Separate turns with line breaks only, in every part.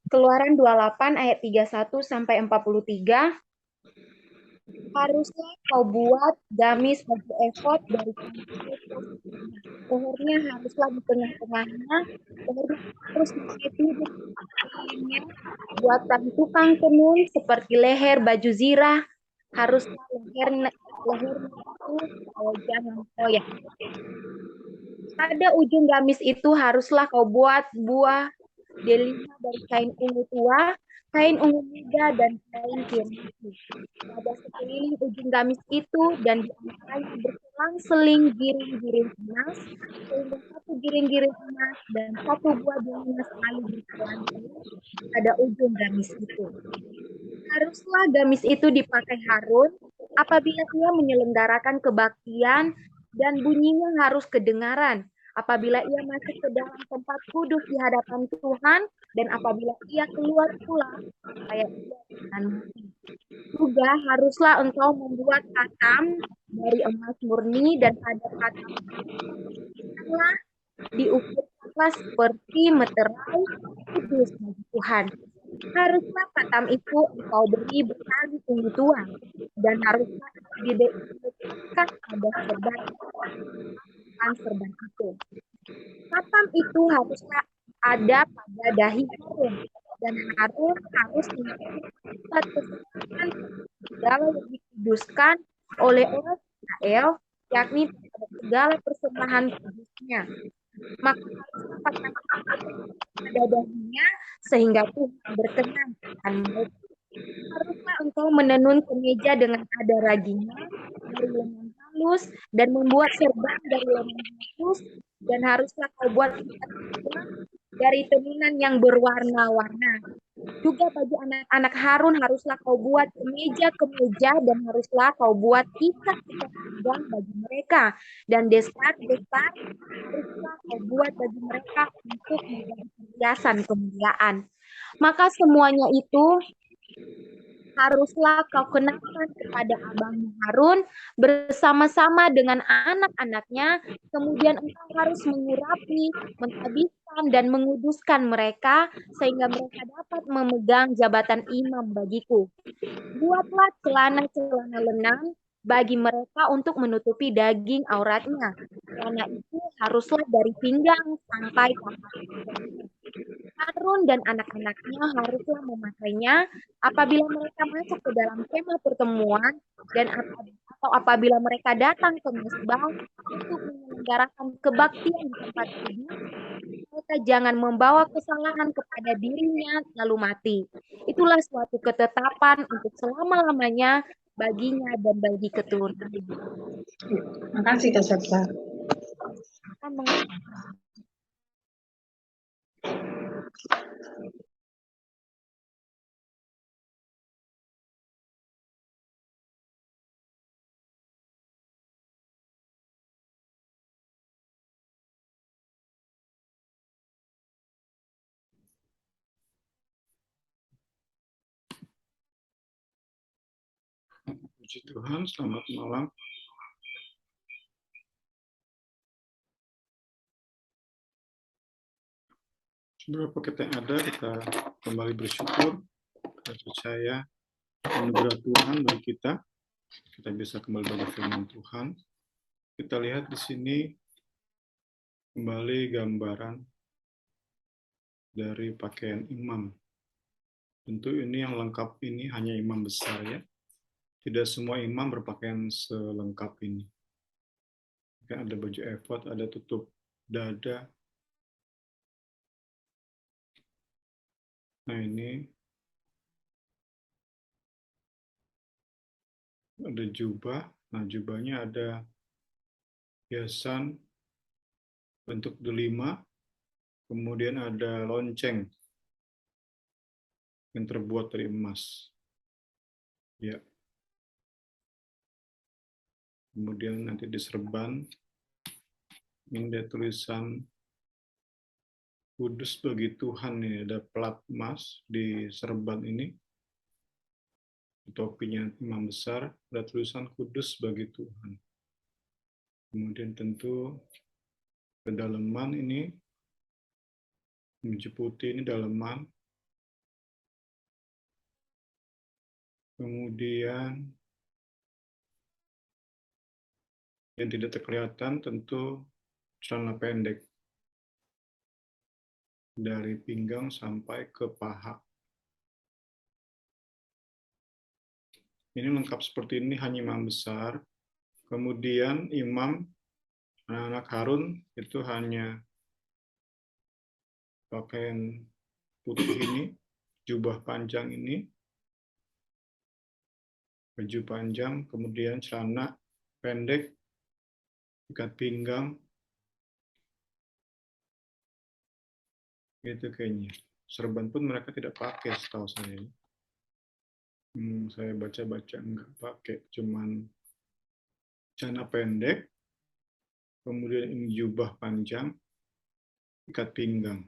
Keluaran 28 ayat 31 sampai 43. Haruslah kau buat gamis baju efod dari kain emas. Lehernya haruslah di tengah-tengahnya, lehernya harus mengikuti sekelilingnya. Buatan tukang tenun seperti leher baju zirah, haruslah lehernya itu jangan koyak. Pada ujung gamis itu haruslah kau buat buah delima dari kain ungu tua, kain ungu muda, dan kain kirmisi. Pada sekeliling ujung gamis itu dan di antaranya berselang-seling giring-giring emas, sehingga satu giring-giring emas dan satu buah delima selalu berselang-seling pada ujung gamis itu. Haruslah gamis itu dipakai Harun apabila ia menyelenggarakan kebaktian dan bunyinya harus kedengaran apabila ia masuk ke dalam tempat kudus di hadapan Tuhan dan apabila ia keluar pula supaya ia jangan mati. Juga haruslah engkau membuat katam dari emas murni dan pada katam itu diukurkanlah seperti meterai kudus bagi Tuhan. Haruslah katam itu engkau beri bertali ungu tua dan haruslah didekatkan pada serban itu. Katam itu haruslah ada pada dahi Harun dan Harun harus melakukan keselamatan segala yang dikuduskan oleh orang Israel, yakni segala persembahan kudusnya. Maka haruslah pakai pada dahinya sehingga Tuhan berkenan akan mereka. Haruslah engkau menenun kemeja dengan ada raginya dari lenan halus dan membuat serban dari lenan halus dan haruslah kau buat ikat pinggang dari tenunan yang berwarna-warna. Juga bagi anak-anak Harun haruslah kau buat kemeja-kemeja dan haruslah kau buat ikat-ikat pinggang bagi mereka dan desar-desar haruslah kau buat bagi mereka untuk menjadi perhiasan kemuliaan. Maka semuanya itu haruslah kau kenakan kepada abangmu Harun bersama-sama dengan anak-anaknya. Kemudian engkau harus mengurapi, menghabiskan, dan menguduskan mereka sehingga mereka dapat memegang jabatan imam bagiku. Buatlah celana-celana lenang bagi mereka untuk menutupi daging auratnya. Celana itu haruslah dari pinggang sampai kaki. Harun dan anak-anaknya haruslah memakainya apabila mereka masuk ke dalam kemah pertemuan dan atau apabila mereka datang ke mesbah untuk menyelenggarakan kebaktian di tempat kudus, mereka jangan membawa kesalahan kepada dirinya lalu mati. Itulah suatu ketetapan untuk selama-lamanya baginya dan bagi keturunannya.
Makasih Kak Sabta.
Puji Tuhan, selamat malam. Beberapa kita yang ada, kita kembali bersyukur, kita percaya anugerah Tuhan bagi kita bisa kembali belajar firman Tuhan. Kita lihat di sini kembali gambaran dari pakaian imam. Tentu ini yang lengkap ini hanya imam besar ya. Tidak semua imam berpakaian selengkap ini. Ada baju efod, ada tutup dada. Nah ini ada jubah. Nah jubahnya ada hiasan bentuk delima, kemudian ada lonceng yang terbuat dari emas. Ya. Kemudian nanti di serban ini ada tulisan kudus bagi Tuhan, ini ada plat emas di serban ini. Di topinya imam besar ada tulisan kudus bagi Tuhan. Kemudian tentu kedalaman ini, baju putih ini dalaman, Kemudian yang tidak terkelihatan tentu celana pendek dari pinggang sampai ke paha. Ini lengkap seperti ini hanya imam besar. Kemudian imam anak-anak Harun itu hanya pakaian putih ini, jubah panjang ini, baju panjang, kemudian celana pendek, ikat pinggang, itu kayaknya. Serban pun mereka tidak pakai setahu saya. Saya baca-baca enggak pakai, cuman celana pendek, kemudian ini jubah panjang, ikat pinggang.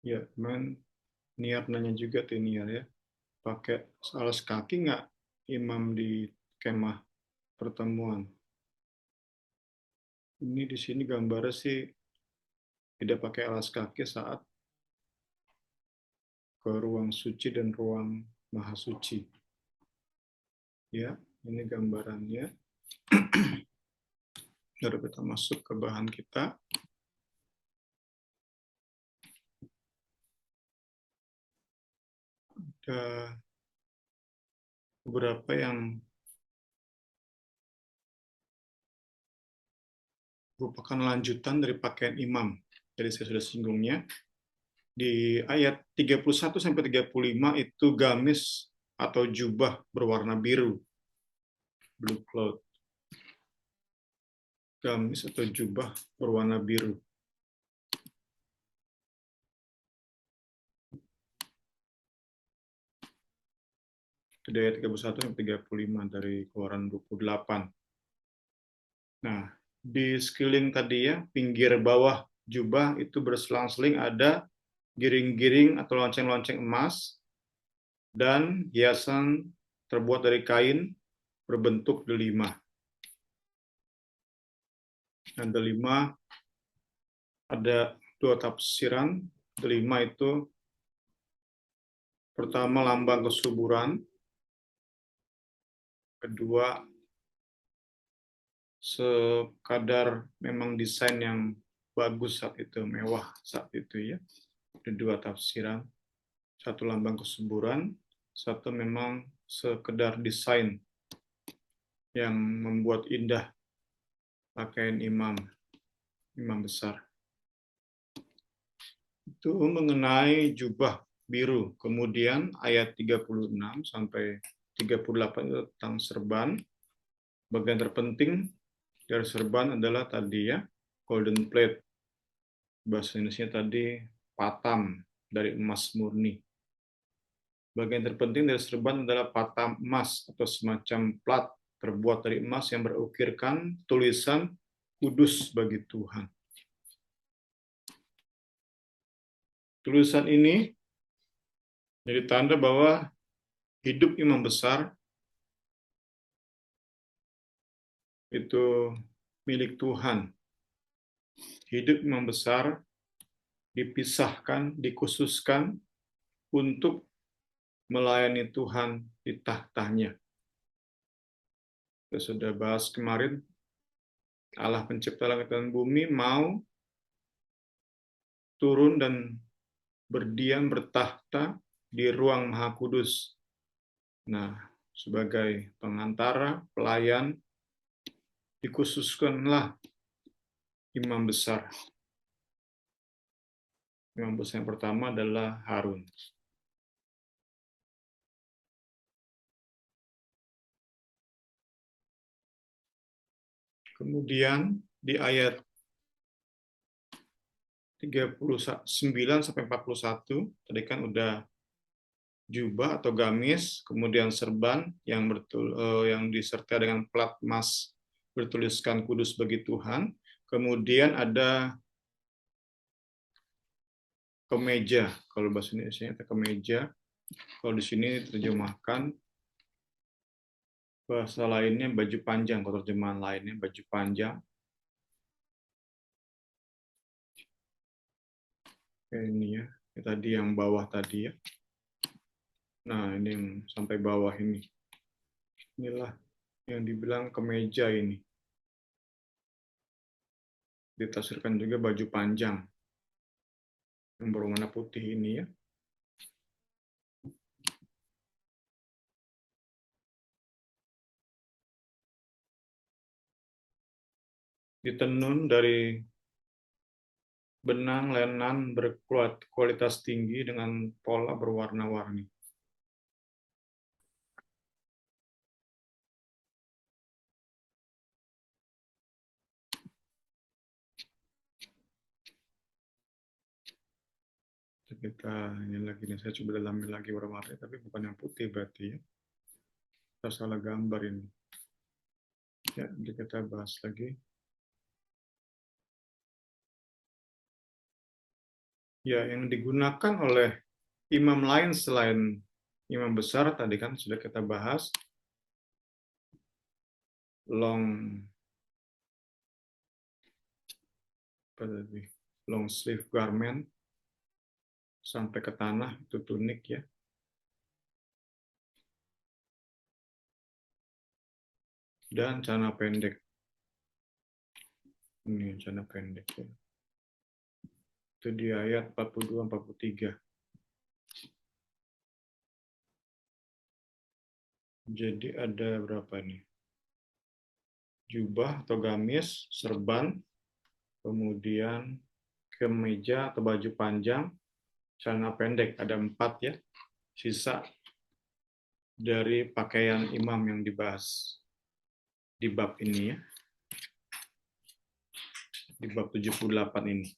Ya, cuman niat nanya juga tuh niat ya, pakai alas kaki nggak imam di kemah pertemuan? Ini di sini gambarnya sih tidak pakai alas kaki saat ke ruang suci dan ruang maha suci. Ya, ini gambarannya. Lalu kita masuk ke bahan kita. Ada beberapa yang merupakan lanjutan dari pakaian imam. Jadi saya sudah singgungnya. Di ayat 31 sampai 35 itu gamis atau jubah berwarna biru. Blue cloth. Gamis atau jubah berwarna biru. Dari ayat 31 sampai 35 dari Keluaran 28. Nah, di sekeliling tadi ya, pinggir bawah jubah itu berselang-seling ada giring-giring atau lonceng-lonceng emas dan hiasan terbuat dari kain berbentuk delima. Dan delima ada dua tafsiran. Delima itu pertama lambang kesuburan, kedua sekadar memang desain yang bagus saat itu, mewah saat itu ya. Ada dua tafsiran, satu lambang kesuburan, satu memang sekedar desain yang membuat indah pakaian imam besar. Itu mengenai jubah biru. Kemudian ayat 36 sampai 38 itu tentang serban. Bagian terpenting dari serban adalah tadi ya, golden plate. Bahasa Indonesia tadi patam dari emas murni. Bagian terpenting dari serban adalah patam emas atau semacam plat terbuat dari emas yang berukirkan tulisan kudus bagi Tuhan. Tulisan ini jadi tanda bahwa hidup imam besar itu milik Tuhan. Hidup imam besar dipisahkan, dikhususkan untuk melayani Tuhan di tahtanya. Kita sudah bahas kemarin, Allah pencipta langit dan bumi mau turun dan berdiam, bertahta di ruang Maha Kudus. Nah, sebagai pengantara, pelayan, dikhususkanlah imam besar. Imam besar yang pertama adalah Harun. Kemudian di ayat 39 sampai 41 tadi kan udah jubah atau gamis, kemudian serban yang disertai dengan plat emas bertuliskan kudus bagi Tuhan. Kemudian ada kemeja, kalau bahasa Indonesia itu kemeja. Kalau di sini terjemahkan bahasa lainnya baju panjang, kalau terjemahan lainnya baju panjang. Ini ya, tadi yang bawah tadi ya. Nah, ini yang sampai bawah ini. Inilah yang dibilang kemeja ini. Ditafsirkan juga baju panjang yang berwarna putih ini ya. Ditenun dari benang lenan berkualitas tinggi dengan pola berwarna-warni. Kita ini lagi nih, saya coba dalamin lagi warna-warni, tapi bukan yang putih berarti ya. Kita salah gambar ini. Ya, nanti kita bahas lagi. Ya, yang digunakan oleh imam lain selain imam besar tadi kan sudah kita bahas. Long sleeve garment sampai ke tanah itu tunik ya. Dan celana pendek. Ini celana pendek ya. Itu di ayat 42-43. Jadi ada berapa nih? Jubah atau gamis, serban, kemudian kemeja atau baju panjang, celana pendek, ada 4 ya. Sisa dari pakaian imam yang dibahas di bab ini ya. Di bab 78 ini.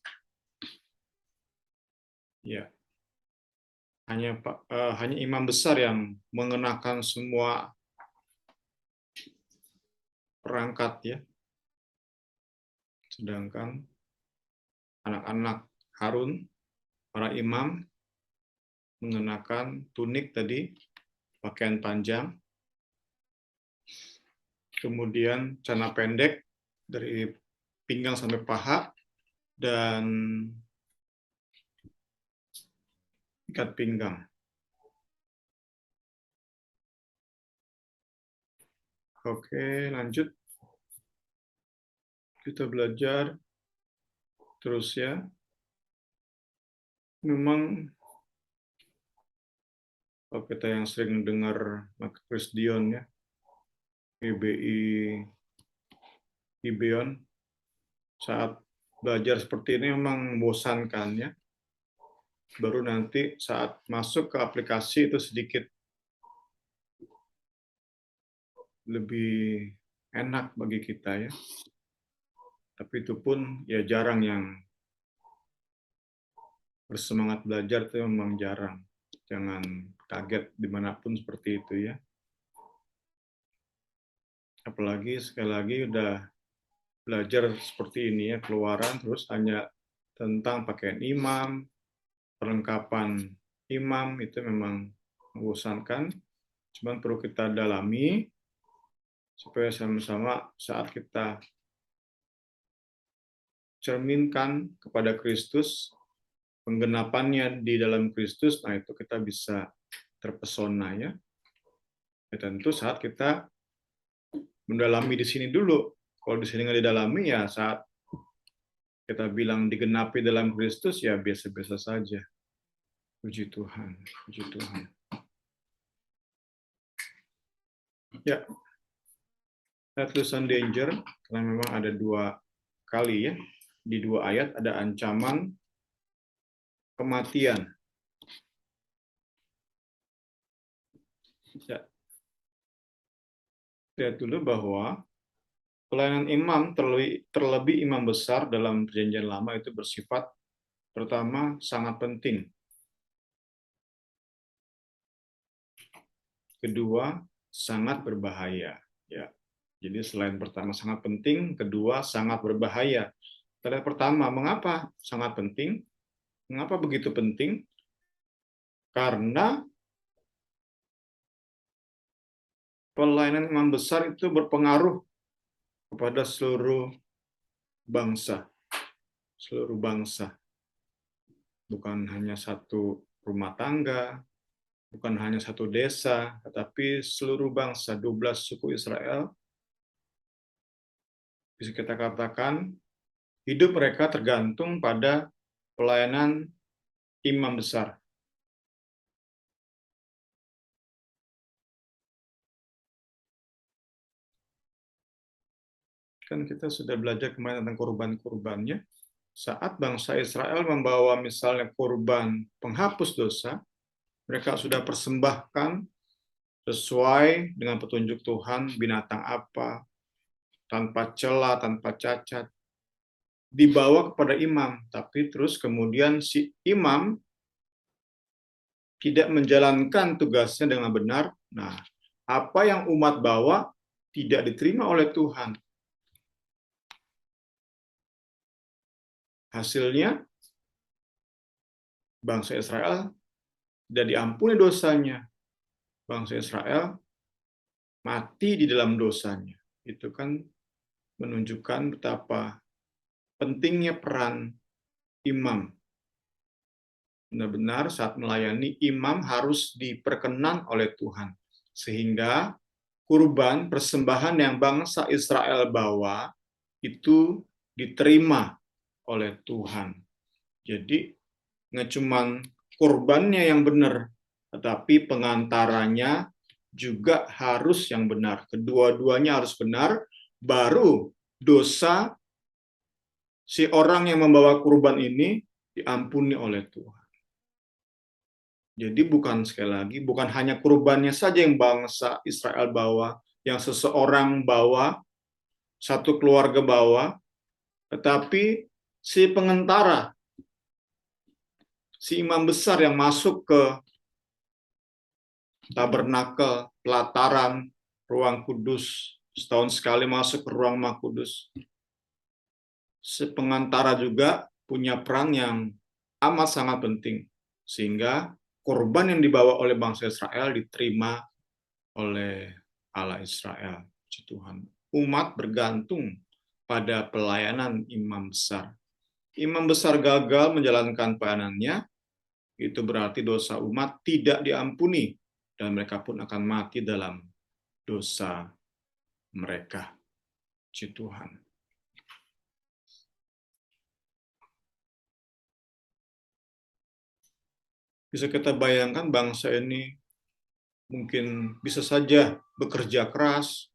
Ya. Hanya imam besar yang mengenakan semua perangkat ya. Sedangkan anak-anak Harun, para imam, mengenakan tunik tadi, pakaian panjang, kemudian celana pendek dari pinggang sampai paha, dan ikat pinggang. Oke, lanjut. Kita belajar terus ya. Memang kalau kita yang sering dengar Chris Dion ya, PBI Gibeon, saat belajar seperti ini memang membosankan ya. Baru nanti saat masuk ke aplikasi itu sedikit lebih enak bagi kita ya. Tapi itu pun ya jarang yang bersemangat belajar, itu memang jarang. Jangan kaget dimanapun seperti itu ya. Apalagi sekali lagi udah belajar seperti ini ya, keluaran terus hanya tentang pakaian imam, perlengkapan imam, itu memang membosankan. Cuman perlu kita dalami supaya sama-sama saat kita cerminkan kepada Kristus, penggenapannya di dalam Kristus, nah itu kita bisa terpesona ya. Ya tentu saat kita mendalami di sini dulu. Kalau di sini nggak didalami ya saat kita bilang digenapi dalam Kristus ya biasa-biasa saja. Puji Tuhan, puji Tuhan. Ya, tulisan danger karena memang ada 2 kali ya, di 2 ayat ada ancaman kematian. Ya. Lihat dulu bahwa pelayanan imam, terlebih imam besar dalam perjanjian lama itu bersifat pertama sangat penting. Kedua, sangat berbahaya. Ya. Jadi selain pertama sangat penting, kedua sangat berbahaya. Tanda pertama, mengapa sangat penting? Mengapa begitu penting? Karena pelayanan imam besar itu berpengaruh kepada seluruh bangsa. Seluruh bangsa. Bukan hanya satu rumah tangga, bukan hanya satu desa, tetapi seluruh bangsa, 12 suku Israel, bisa kita katakan hidup mereka tergantung pada pelayanan imam besar. Kan kita sudah belajar kemarin tentang kurban-kurbannya. Saat bangsa Israel membawa misalnya kurban penghapus dosa, mereka sudah persembahkan sesuai dengan petunjuk Tuhan, binatang apa, tanpa celah, tanpa cacat, dibawa kepada imam. Tapi terus kemudian si imam tidak menjalankan tugasnya dengan benar. Nah, apa yang umat bawa tidak diterima oleh Tuhan. Hasilnya, bangsa Israel tidak diampuni dosanya. Bangsa Israel mati di dalam dosanya. Itu kan menunjukkan betapa pentingnya peran imam. Benar-benar saat melayani, imam harus diperkenan oleh Tuhan. Sehingga kurban persembahan yang bangsa Israel bawa itu diterima oleh Tuhan. Jadi nggak cuma kurbannya yang benar, tetapi pengantaranya juga harus yang benar. Kedua-duanya harus benar, baru dosa si orang yang membawa kurban ini diampuni oleh Tuhan. Jadi bukan, sekali lagi, bukan hanya kurbannya saja yang bangsa Israel bawa, yang seseorang bawa, satu keluarga bawa, tetapi si pengantara, si imam besar yang masuk ke tabernakel, pelataran, ruang kudus, setahun sekali masuk ke ruang Maha Kudus. Si pengantara juga punya peran yang amat sangat penting, sehingga korban yang dibawa oleh bangsa Israel diterima oleh Allah Israel, Tuhan. Umat bergantung pada pelayanan imam besar. Imam besar gagal menjalankan pelayanannya, itu berarti dosa umat tidak diampuni, dan mereka pun akan mati dalam dosa mereka. Tuhan. Bisa kita bayangkan bangsa ini mungkin bisa saja bekerja keras,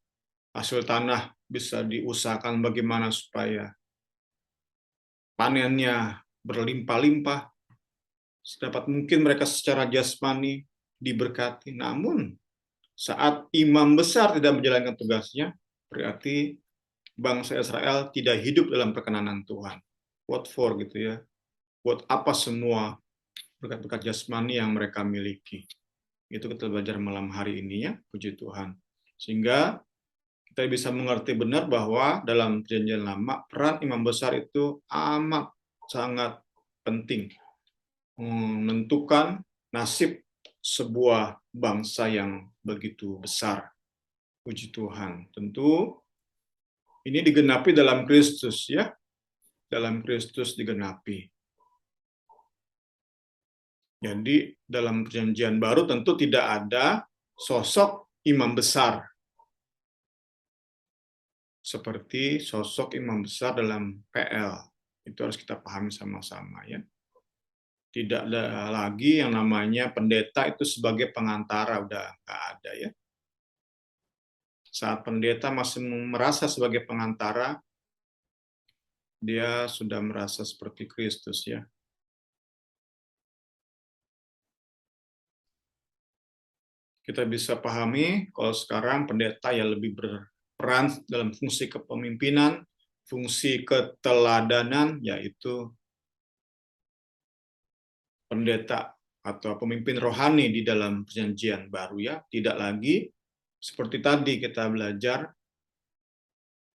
hasil tanah bisa diusahakan bagaimana supaya panennya berlimpah-limpah, sedapat mungkin mereka secara jasmani diberkati. Namun, saat imam besar tidak menjalankan tugasnya, berarti bangsa Israel tidak hidup dalam perkenanan Tuhan. What for gitu ya? Buat apa semua berkat-berkat jasmani yang mereka miliki? Itu kita belajar malam hari ini ya, puji Tuhan. Sehingga kita bisa mengerti benar bahwa dalam Perjanjian Lama, peran imam besar itu amat sangat penting, menentukan nasib sebuah bangsa yang begitu besar. Puji Tuhan. Tentu ini digenapi dalam Kristus ya. Dalam Kristus digenapi. Jadi dalam Perjanjian Baru tentu tidak ada sosok imam besar seperti sosok imam besar dalam PL. Itu harus kita pahami sama-sama ya. Tidak ada lagi yang namanya pendeta itu sebagai pengantara, udah nggak ada ya. Saat pendeta masih merasa sebagai pengantara, dia sudah merasa seperti Kristus ya. Kita bisa pahami kalau sekarang pendeta yang lebih berperan dalam fungsi kepemimpinan, fungsi keteladanan, yaitu pendeta atau pemimpin rohani di dalam Perjanjian Baru ya. Tidak lagi seperti tadi kita belajar,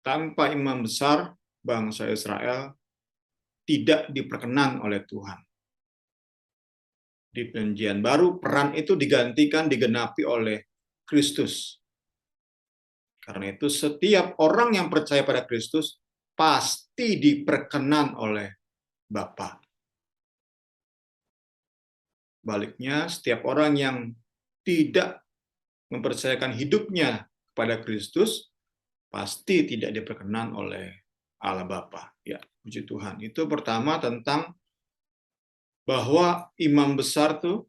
tanpa imam besar, bangsa Israel tidak diperkenan oleh Tuhan. Di Perjanjian Baru, peran itu digantikan, digenapi oleh Kristus. Karena itu setiap orang yang percaya pada Kristus pasti diperkenan oleh Bapa. Baliknya, setiap orang yang tidak mempercayakan hidupnya kepada Kristus, pasti tidak diperkenan oleh Allah Bapa. Ya, puji Tuhan. Itu pertama tentang bahwa imam besar tuh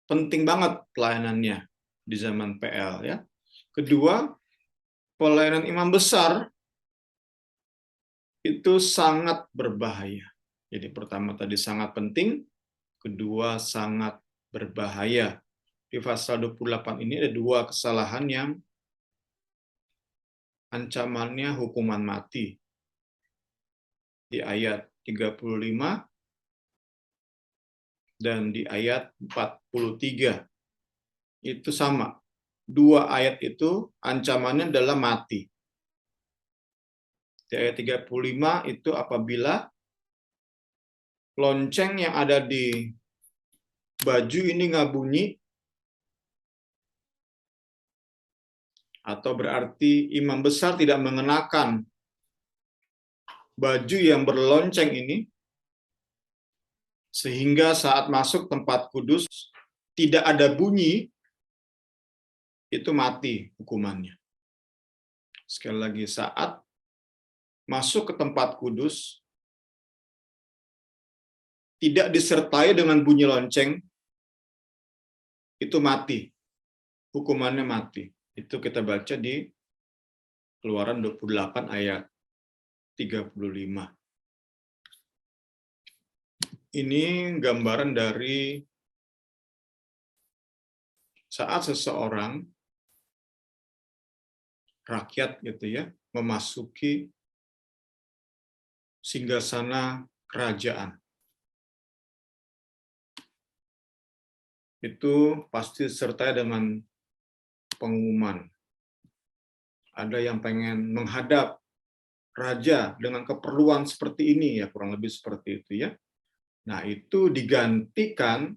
penting banget pelayanannya di zaman PL ya. Kedua, pelayanan imam besar itu sangat berbahaya. Jadi pertama tadi sangat penting, kedua sangat berbahaya. Di pasal 28 ini ada dua kesalahan yang ancamannya hukuman mati. Di ayat 35 dan di ayat 43. Itu sama. Dua ayat itu ancamannya adalah mati. Di ayat 35 itu apabila lonceng yang ada di baju ini nggak bunyi, atau berarti imam besar tidak mengenakan baju yang berlonceng ini, sehingga saat masuk tempat kudus tidak ada bunyi, itu mati hukumannya. Sekali lagi, saat masuk ke tempat kudus tidak disertai dengan bunyi lonceng, itu mati. Hukumannya mati. Itu kita baca di Keluaran 28 ayat 35. Ini gambaran dari saat seseorang, rakyat gitu ya, memasuki singgasana kerajaan. Itu pasti disertai dengan pengumuman. Ada yang pengen menghadap raja dengan keperluan seperti ini, ya kurang lebih seperti itu ya. Nah, itu digantikan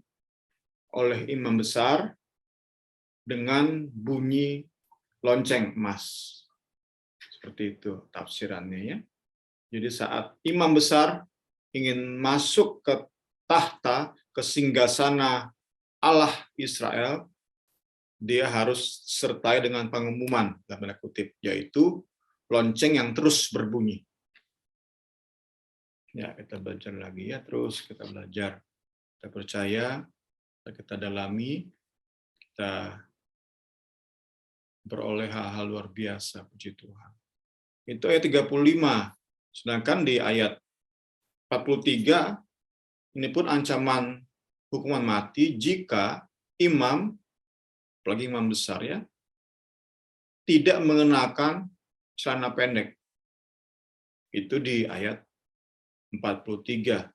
oleh imam besar dengan bunyi lonceng emas. Seperti itu tafsirannya ya. Jadi saat imam besar ingin masuk ke tahta, ke singgasana Allah Israel, dia harus sertai dengan pengumuman, dalam tanda kutip, yaitu lonceng yang terus berbunyi. Ya, kita belajar lagi ya, terus kita belajar. Kita percaya, kita dalami, kita beroleh hal-hal luar biasa, puji Tuhan. Itu ayat 35. Sedangkan di ayat 43, ini pun ancaman hukuman mati jika imam, apalagi imam besar ya, tidak mengenakan celana pendek. Itu di ayat 43.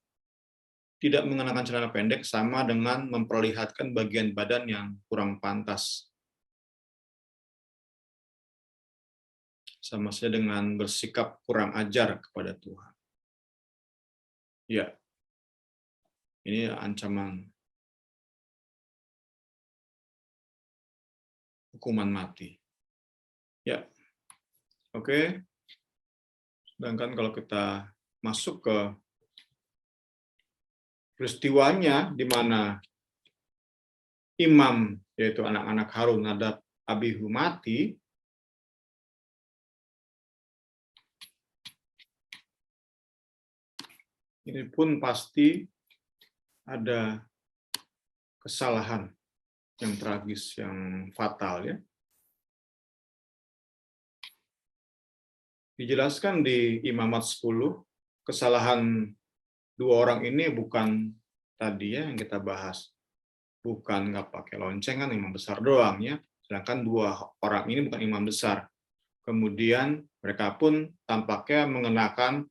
Tidak mengenakan celana pendek sama dengan memperlihatkan bagian badan yang kurang pantas. Sama saja dengan bersikap kurang ajar kepada Tuhan. Ya, ini ancaman hukuman mati. Ya, oke. Sedangkan kalau kita masuk ke peristiwanya di mana imam, yaitu anak-anak Harun, Nadab, Abihu mati, ini pun pasti ada kesalahan yang tragis, yang fatal ya. Dijelaskan di Imamat 10, kesalahan dua orang ini bukan tadi ya yang kita bahas. Bukan nggak pakai lonceng, kan imam besar doang ya. Sedangkan dua orang ini bukan imam besar. Kemudian mereka pun tampaknya mengenakan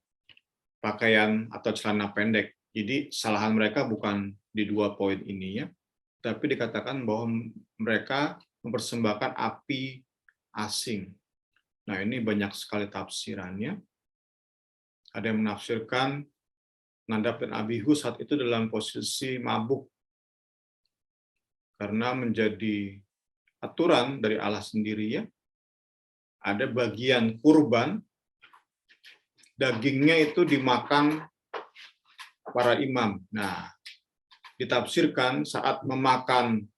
pakaian atau celana pendek. Jadi kesalahan mereka bukan di dua poin ini ya. Tapi dikatakan bahwa mereka mempersembahkan api asing. Nah, ini banyak sekali tafsirannya. Ada yang menafsirkan Nadab dan Abihu saat itu dalam posisi mabuk. Karena menjadi aturan dari Allah sendiri ya. Ada bagian kurban, dagingnya itu dimakan para imam. Nah, ditafsirkan saat memakan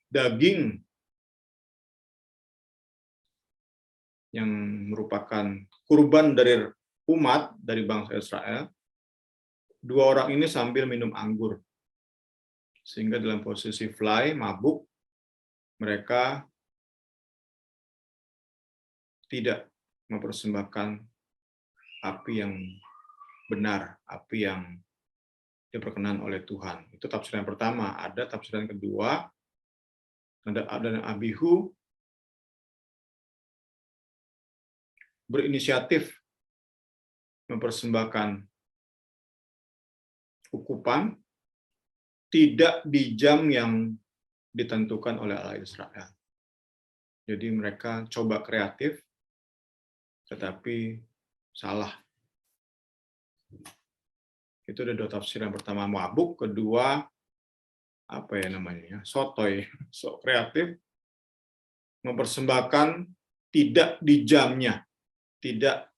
daging yang merupakan kurban dari umat, dari bangsa Israel, dua orang ini sambil minum anggur. Sehingga dalam posisi fly, mabuk, mereka tidak mempersembahkan api yang benar, api yang diperkenan oleh Tuhan. Itu tafsiran pertama. Ada tafsiran kedua, ada Abihu berinisiatif mempersembahkan ukupan tidak di jam yang ditentukan oleh Allah Israel. Jadi mereka coba kreatif, tetapi salah. Itu ada dua tafsiran. Pertama mabuk, kedua apa ya namanya, sotoy, so kreatif, mempersembahkan tidak di jamnya, tidak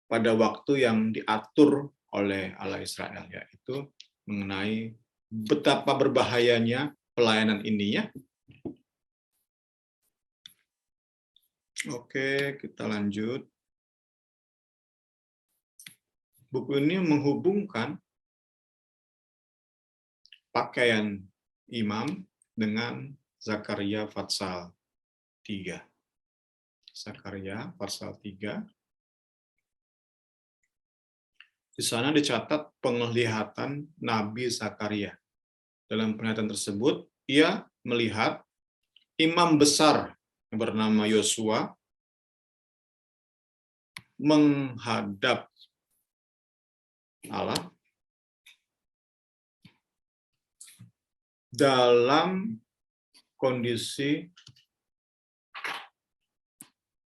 pada waktu yang diatur oleh Allah Israel, yaitu mengenai betapa berbahayanya pelayanan ini ya. Oke, kita lanjut. Buku ini menghubungkan pakaian imam dengan Zakaria pasal 3. Zakaria pasal 3. Di sana dicatat penglihatan Nabi Zakaria. Dalam penglihatan tersebut, ia melihat imam besar yang bernama Yosua menghadap Allah dalam kondisi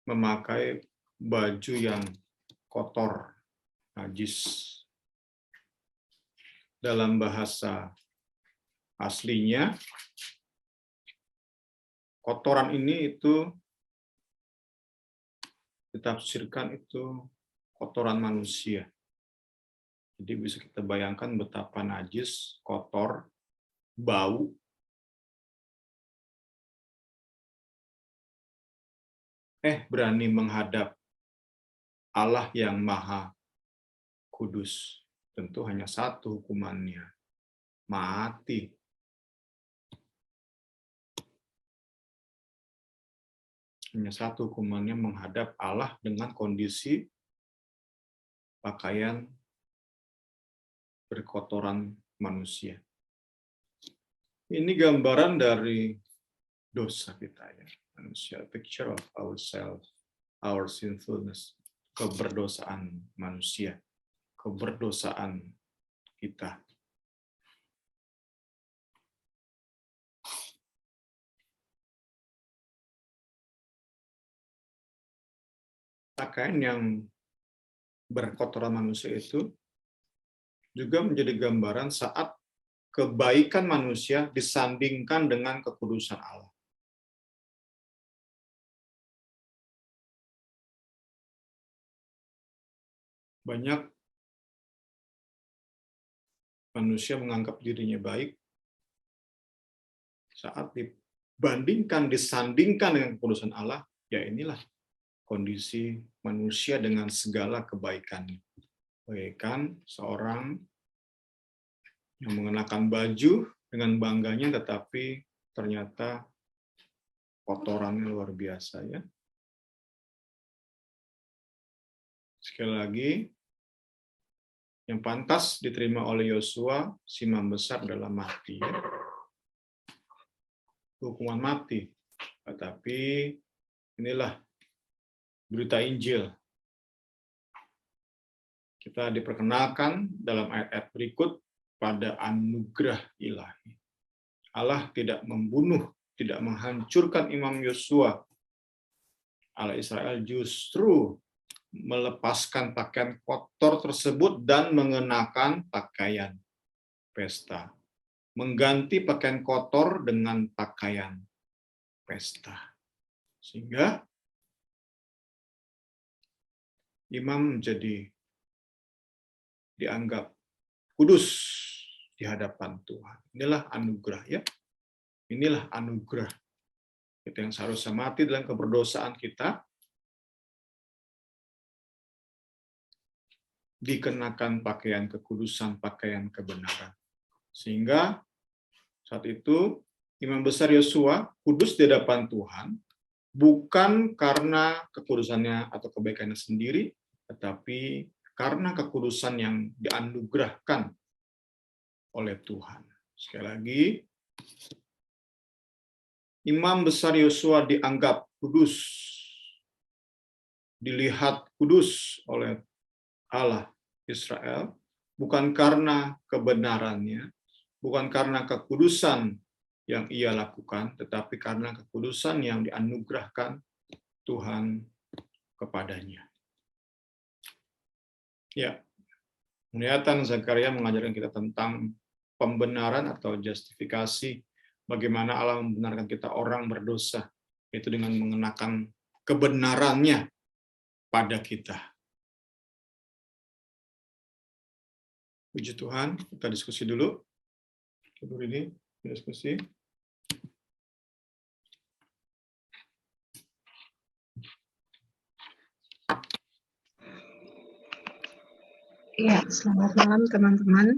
memakai baju yang kotor, najis. Dalam bahasa aslinya, kotoran ini itu ditafsirkan itu kotoran manusia. Jadi bisa kita bayangkan betapa najis, kotor, bau. Berani menghadap Allah yang Maha Kudus. Tentu hanya satu hukumannya, mati. Hanya satu hukumannya, menghadap Allah dengan kondisi pakaian berkotoran manusia. Ini gambaran dari dosa kita ya, manusia, picture of ourselves, our sinfulness, keberdosaan manusia, keberdosaan kita. Pakaian yang berkotoran manusia itu juga menjadi gambaran saat kebaikan manusia disandingkan dengan kekudusan Allah. Banyak manusia menganggap dirinya baik saat dibandingkan, disandingkan dengan kekudusan Allah, ya inilah kondisi manusia dengan segala kebaikannya. Bagaikan seorang yang mengenakan baju dengan bangganya, tetapi ternyata kotorannya luar biasa ya. Sekali lagi, yang pantas diterima oleh Yosua, si imam besar, adalah mati ya. Hukuman mati. Tetapi inilah berita Injil. Kita diperkenalkan dalam ayat-ayat berikut pada anugerah ilahi. Allah tidak membunuh, tidak menghancurkan imam Yosua. Allah Israel justru melepaskan pakaian kotor tersebut dan mengenakan pakaian pesta. Mengganti pakaian kotor dengan pakaian pesta. Sehingga imam menjadi dianggap kudus di hadapan Tuhan. Inilah anugerah ya. Inilah anugerah. Kita yang seharusnya mati dalam keberdosaan kita, dikenakan pakaian kekudusan, pakaian kebenaran. Sehingga saat itu Imam Besar Yosua kudus di hadapan Tuhan, bukan karena kekudusannya atau kebaikannya sendiri, tetapi karena kekudusan yang dianugerahkan oleh Tuhan. Sekali lagi, Imam Besar Yosua dianggap kudus, dilihat kudus oleh Allah Israel, bukan karena kebenarannya, bukan karena kekudusan yang ia lakukan, tetapi karena kekudusan yang dianugerahkan Tuhan kepadanya. Ya, penglihatan Zakaria mengajarkan kita tentang pembenaran atau justifikasi, bagaimana Allah membenarkan kita orang berdosa, yaitu dengan mengenakan kebenarannya pada kita. Puji Tuhan, kita diskusi dulu. Sebelum ini diskusi.
Ya, selamat malam teman-teman.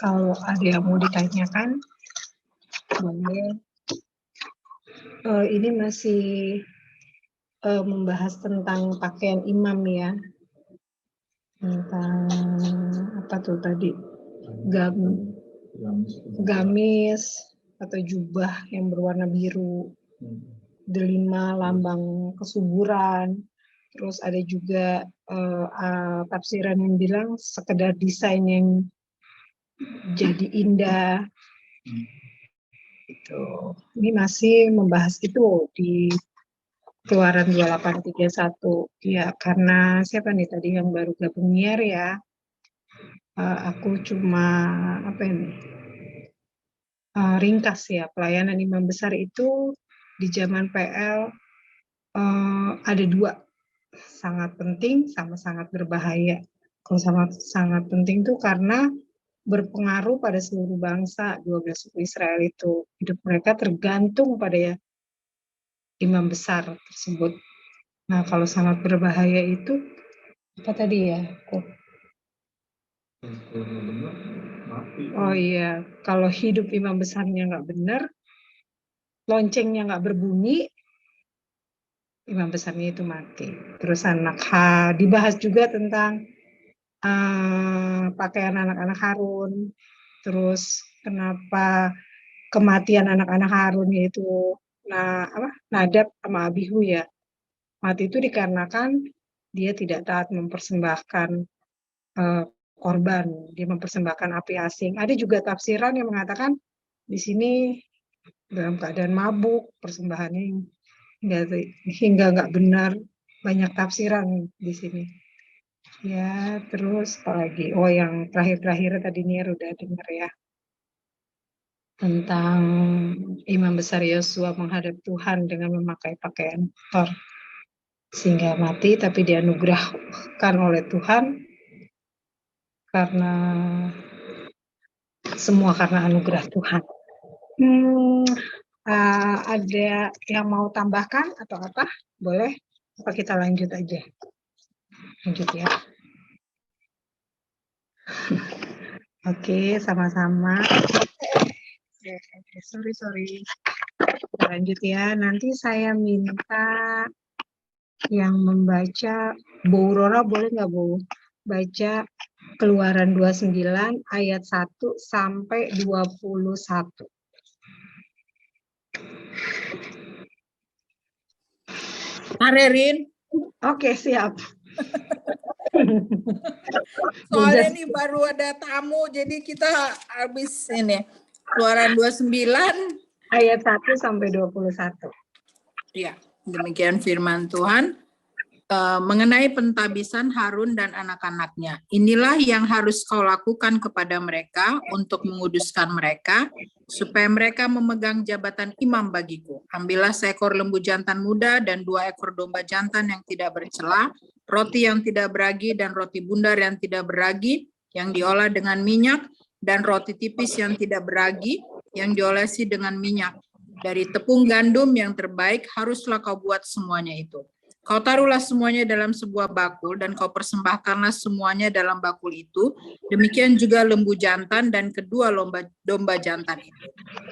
Kalau ada yang mau ditanyakan, boleh. Ini masih membahas tentang pakaian imam ya. Tentang apa tuh tadi? Gamis atau jubah yang berwarna biru. Delima lambang kesuburan. Terus ada juga tafsiran yang bilang sekedar desain yang jadi indah. Gitu. Ini masih membahas itu di Keluaran 2831. Ya, karena siapa nih tadi yang baru gabung ya? Aku cuma ringkas ya. Pelayanan imam besar itu di zaman PL ada dua, sangat penting sama sangat berbahaya. Kalau sangat penting itu karena berpengaruh pada seluruh bangsa, 12 suku Israel itu. Hidup mereka tergantung pada imam besar tersebut. Nah, kalau sangat berbahaya itu, apa tadi ya? Oh iya, kalau hidup imam besarnya nggak benar, loncengnya nggak berbunyi, imam besarnya itu mati. Terus dibahas juga tentang pakaian anak-anak Harun, terus kenapa kematian anak-anak Harun yaitu Nadab sama Abihu ya, mati itu dikarenakan dia tidak taat mempersembahkan korban, dia mempersembahkan api asing. Ada juga tafsiran yang mengatakan di sini dalam keadaan mabuk, persembahannya hingga nggak benar, banyak tafsiran di sini. Ya, terus apa lagi? Oh, yang terakhir tadi Nier udah dengar ya. Tentang Imam Besar Yosua menghadap Tuhan dengan memakai pakaian kotor. Sehingga mati, tapi dianugerahkan oleh Tuhan karena semua karena anugerah Tuhan. Ada yang mau tambahkan atau apa? Boleh? Apa kita lanjut aja? Lanjut ya. Oke, sama-sama. Sorry. Lanjut ya. Nanti saya minta yang membaca, Bu Rora boleh nggak Bu? Baca Keluaran 29 ayat 1 sampai 21.
Arerin.
Oke, siap.
Soalnya nih baru ada tamu, jadi kita habis ini. Keluaran 29
ayat 1 sampai 21.
Ya, demikian firman Tuhan. Mengenai pentabisan Harun dan anak-anaknya. Inilah yang harus kau lakukan kepada mereka untuk menguduskan mereka, supaya mereka memegang jabatan imam bagiku. Ambillah seekor lembu jantan muda dan 2 ekor domba jantan yang tidak bercela, roti yang tidak beragi dan roti bundar yang tidak beragi, yang diolah dengan minyak, dan roti tipis yang tidak beragi, yang diolesi dengan minyak. Dari tepung gandum yang terbaik haruslah kau buat semuanya itu. Kau taruhlah semuanya dalam sebuah bakul dan kau persembahkanlah semuanya dalam bakul itu. Demikian juga lembu jantan dan kedua domba jantan itu.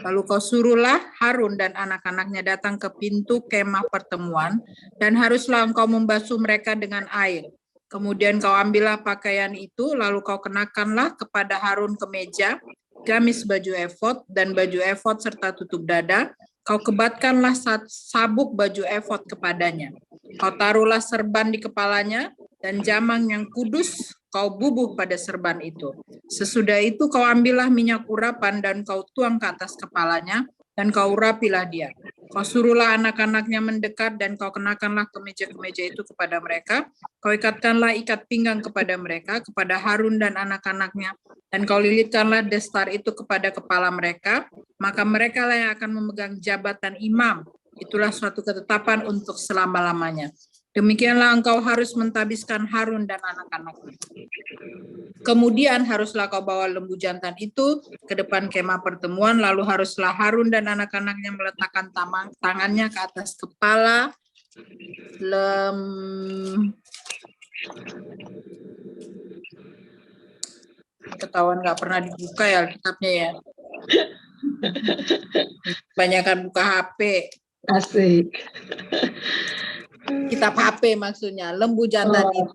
Lalu kau suruhlah Harun dan anak-anaknya datang ke pintu kemah pertemuan dan haruslah engkau membasuh mereka dengan air. Kemudian kau ambillah pakaian itu, lalu kau kenakanlah kepada Harun kemeja, gamis baju efod dan baju efod serta tutup dada. Kau kebatkanlah sabuk baju efod kepadanya. Kau taruhlah serban di kepalanya dan jamang yang kudus kau bubuh pada serban itu. Sesudah itu kau ambillah minyak urapan dan kau tuang ke atas kepalanya dan kau urapilah dia. Kau suruhlah anak-anaknya mendekat dan kau kenakanlah kemeja-kemeja itu kepada mereka. Kau ikatkanlah ikat pinggang kepada mereka, kepada Harun dan anak-anaknya, dan kau lilitkanlah destar itu kepada kepala mereka, maka mereka lah yang akan memegang jabatan imam. Itulah suatu ketetapan untuk selama-lamanya. Demikianlah engkau harus mentabiskan Harun dan anak-anaknya. Kemudian haruslah kau bawa lembu jantan itu ke depan kemah pertemuan, lalu haruslah Harun dan anak-anaknya meletakkan tangannya ke atas kepala ketahuan nggak pernah dibuka ya Alkitabnya ya. Banyakan buka HP.
Asik.
Kitab HP maksudnya, lembu jantan itu.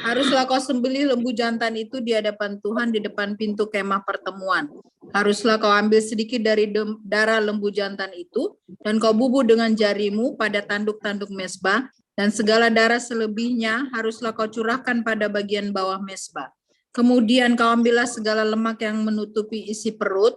Haruslah kau sembelih lembu jantan itu di hadapan Tuhan di depan pintu kemah pertemuan. Haruslah kau ambil sedikit dari darah lembu jantan itu dan kau bubuh dengan jarimu pada tanduk-tanduk mezbah, dan segala darah selebihnya haruslah kau curahkan pada bagian bawah mezbah. Kemudian kau ambillah segala lemak yang menutupi isi perut,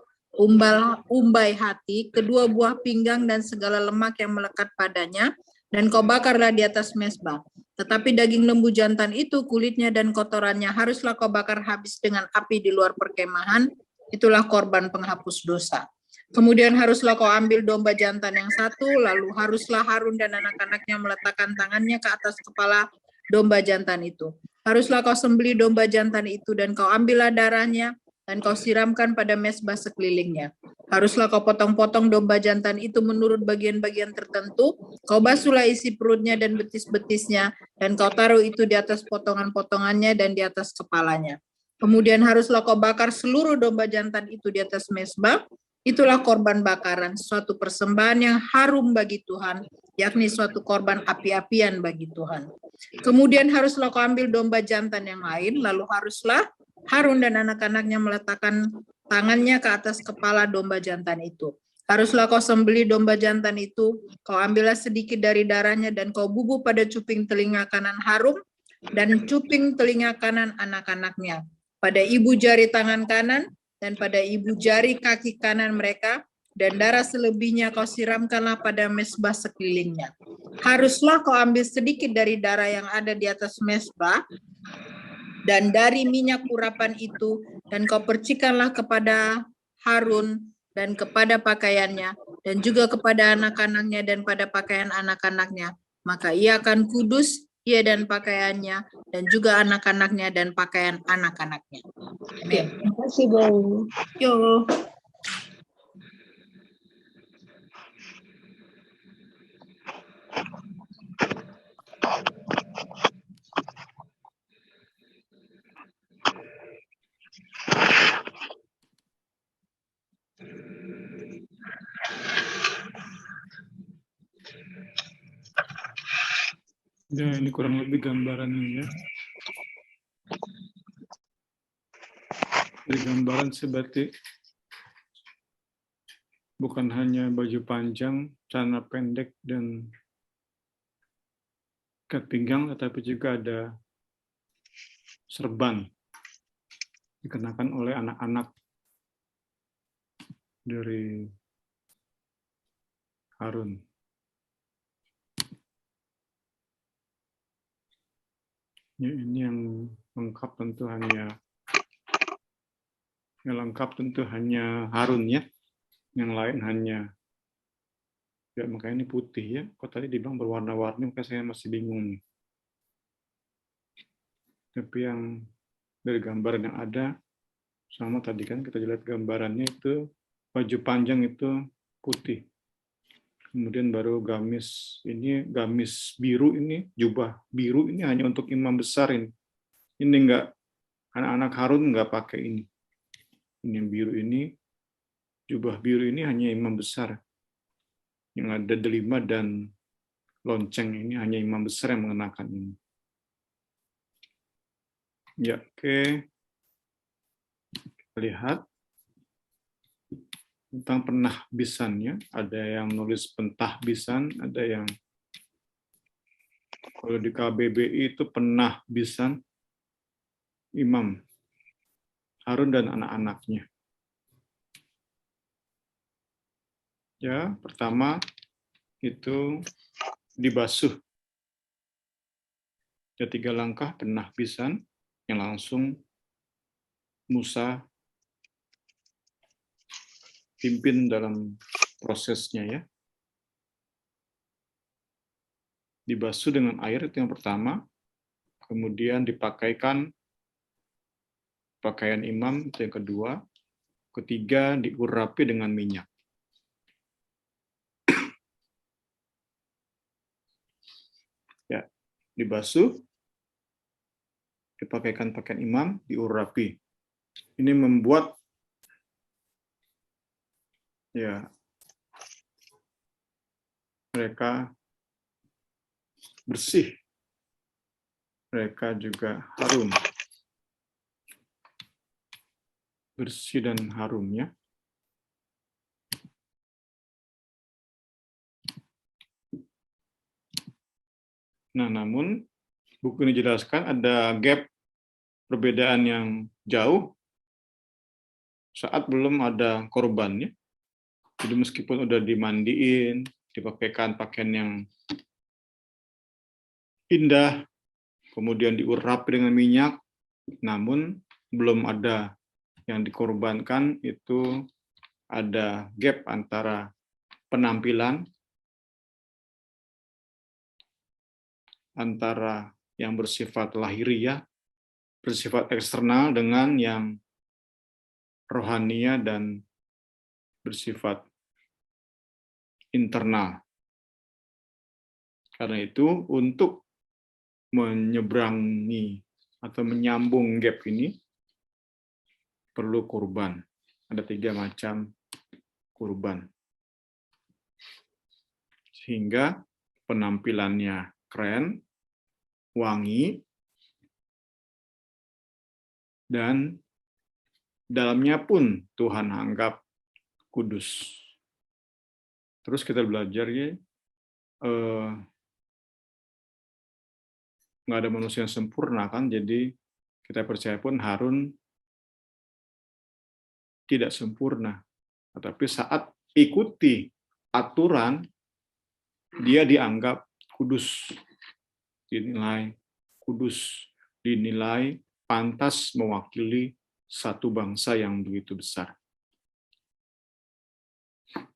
umbai hati, kedua buah pinggang dan segala lemak yang melekat padanya, dan kau bakarlah di atas mezbah. Tetapi daging lembu jantan itu, kulitnya dan kotorannya haruslah kau bakar habis dengan api di luar perkemahan. Itulah korban penghapus dosa. Kemudian haruslah kau ambil domba jantan yang satu, lalu haruslah Harun dan anak-anaknya meletakkan tangannya ke atas kepala domba jantan itu. Haruslah kau sembelih domba jantan itu dan kau ambillah darahnya dan kau siramkan pada mezbah sekelilingnya. Haruslah kau potong-potong domba jantan itu menurut bagian-bagian tertentu. Kau basuhlah isi perutnya dan betis-betisnya, dan kau taruh itu di atas potongan-potongannya dan di atas kepalanya. Kemudian haruslah kau bakar seluruh domba jantan itu di atas mezbah. Itulah korban bakaran, suatu persembahan yang harum bagi Tuhan, yakni suatu korban api-apian bagi Tuhan. Kemudian haruslah kau ambil domba jantan yang lain, lalu haruslah Harun dan anak-anaknya meletakkan tangannya ke atas kepala domba jantan itu. Haruslah kau sembelih domba jantan itu, kau ambillah sedikit dari darahnya dan kau bubuh pada cuping telinga kanan Harun dan cuping telinga kanan anak-anaknya, pada ibu jari tangan kanan dan pada ibu jari kaki kanan mereka, dan darah selebihnya kau siramkanlah pada mezbah sekelilingnya. Haruslah kau ambil sedikit dari darah yang ada di atas mezbah dan dari minyak urapan itu, dan kau percikanlah kepada Harun dan kepada pakaiannya, dan juga kepada anak-anaknya dan pada pakaian anak-anaknya. Maka ia akan kudus, ia dan pakaiannya, dan juga anak-anaknya dan pakaian anak-anaknya. Amin.
Terima kasih, Bu.
Yo.
Ya, ini kurang lebih gambarannya ya. Dari gambaran seperti bukan hanya baju panjang, celana pendek, dan ikat pinggang, tetapi juga ada serban dikenakan oleh anak-anak dari Harun. Ya, ini yang lengkap tentu hanya Harun ya. Yang lain hanya ya, makanya ini putih ya. Kok tadi dibilang berwarna-warni, makanya saya masih bingung nih. Tapi yang dari gambaran yang ada Sama tadi kan kita lihat gambarannya itu baju panjang itu putih. Kemudian baru gamis ini, gamis biru ini, jubah biru ini hanya untuk imam besar ini. Ini enggak, anak-anak Harun enggak pakai ini. Ini yang biru ini, jubah biru ini hanya imam besar. Yang ada delima dan lonceng ini hanya imam besar yang mengenakan ini. Ya, oke. Kita lihat tentang penahbisannya. Ada yang nulis pentahbisan, ada yang kalau di KBBI itu penahbisan imam Harun dan anak-anaknya. Ya, pertama itu dibasuh. Ada 3 langkah penahbisan yang langsung Musa pimpin dalam prosesnya ya. Dibasuh dengan air itu yang pertama, kemudian dipakaikan pakaian imam itu yang kedua, ketiga diurapi dengan minyak. Ya, dibasuh, dipakaikan pakaian imam, diurapi. Ini membuat ya mereka bersih, mereka juga harum, bersih dan harum ya. Nah, namun buku ini jelaskan ada gap perbedaan yang jauh saat belum ada korbannya. Jadi meskipun udah dimandiin, dipakaikan pakaian yang indah, kemudian diurapi dengan minyak, namun belum ada yang dikorbankan, itu ada gap antara penampilan antara yang bersifat lahiriah, bersifat eksternal dengan yang rohania dan bersifat internal. Karena itu, untuk menyeberangi atau menyambung gap ini, perlu kurban. Ada 3 macam kurban. Sehingga penampilannya keren, wangi, dan dalamnya pun Tuhan anggap kudus. Terus kita belajar ya, nggak ada manusia yang sempurna kan, jadi kita percaya pun Harun tidak sempurna. Tetapi saat ikuti aturan, dia dianggap kudus, dinilai kudus, dinilai pantas mewakili satu bangsa yang begitu besar.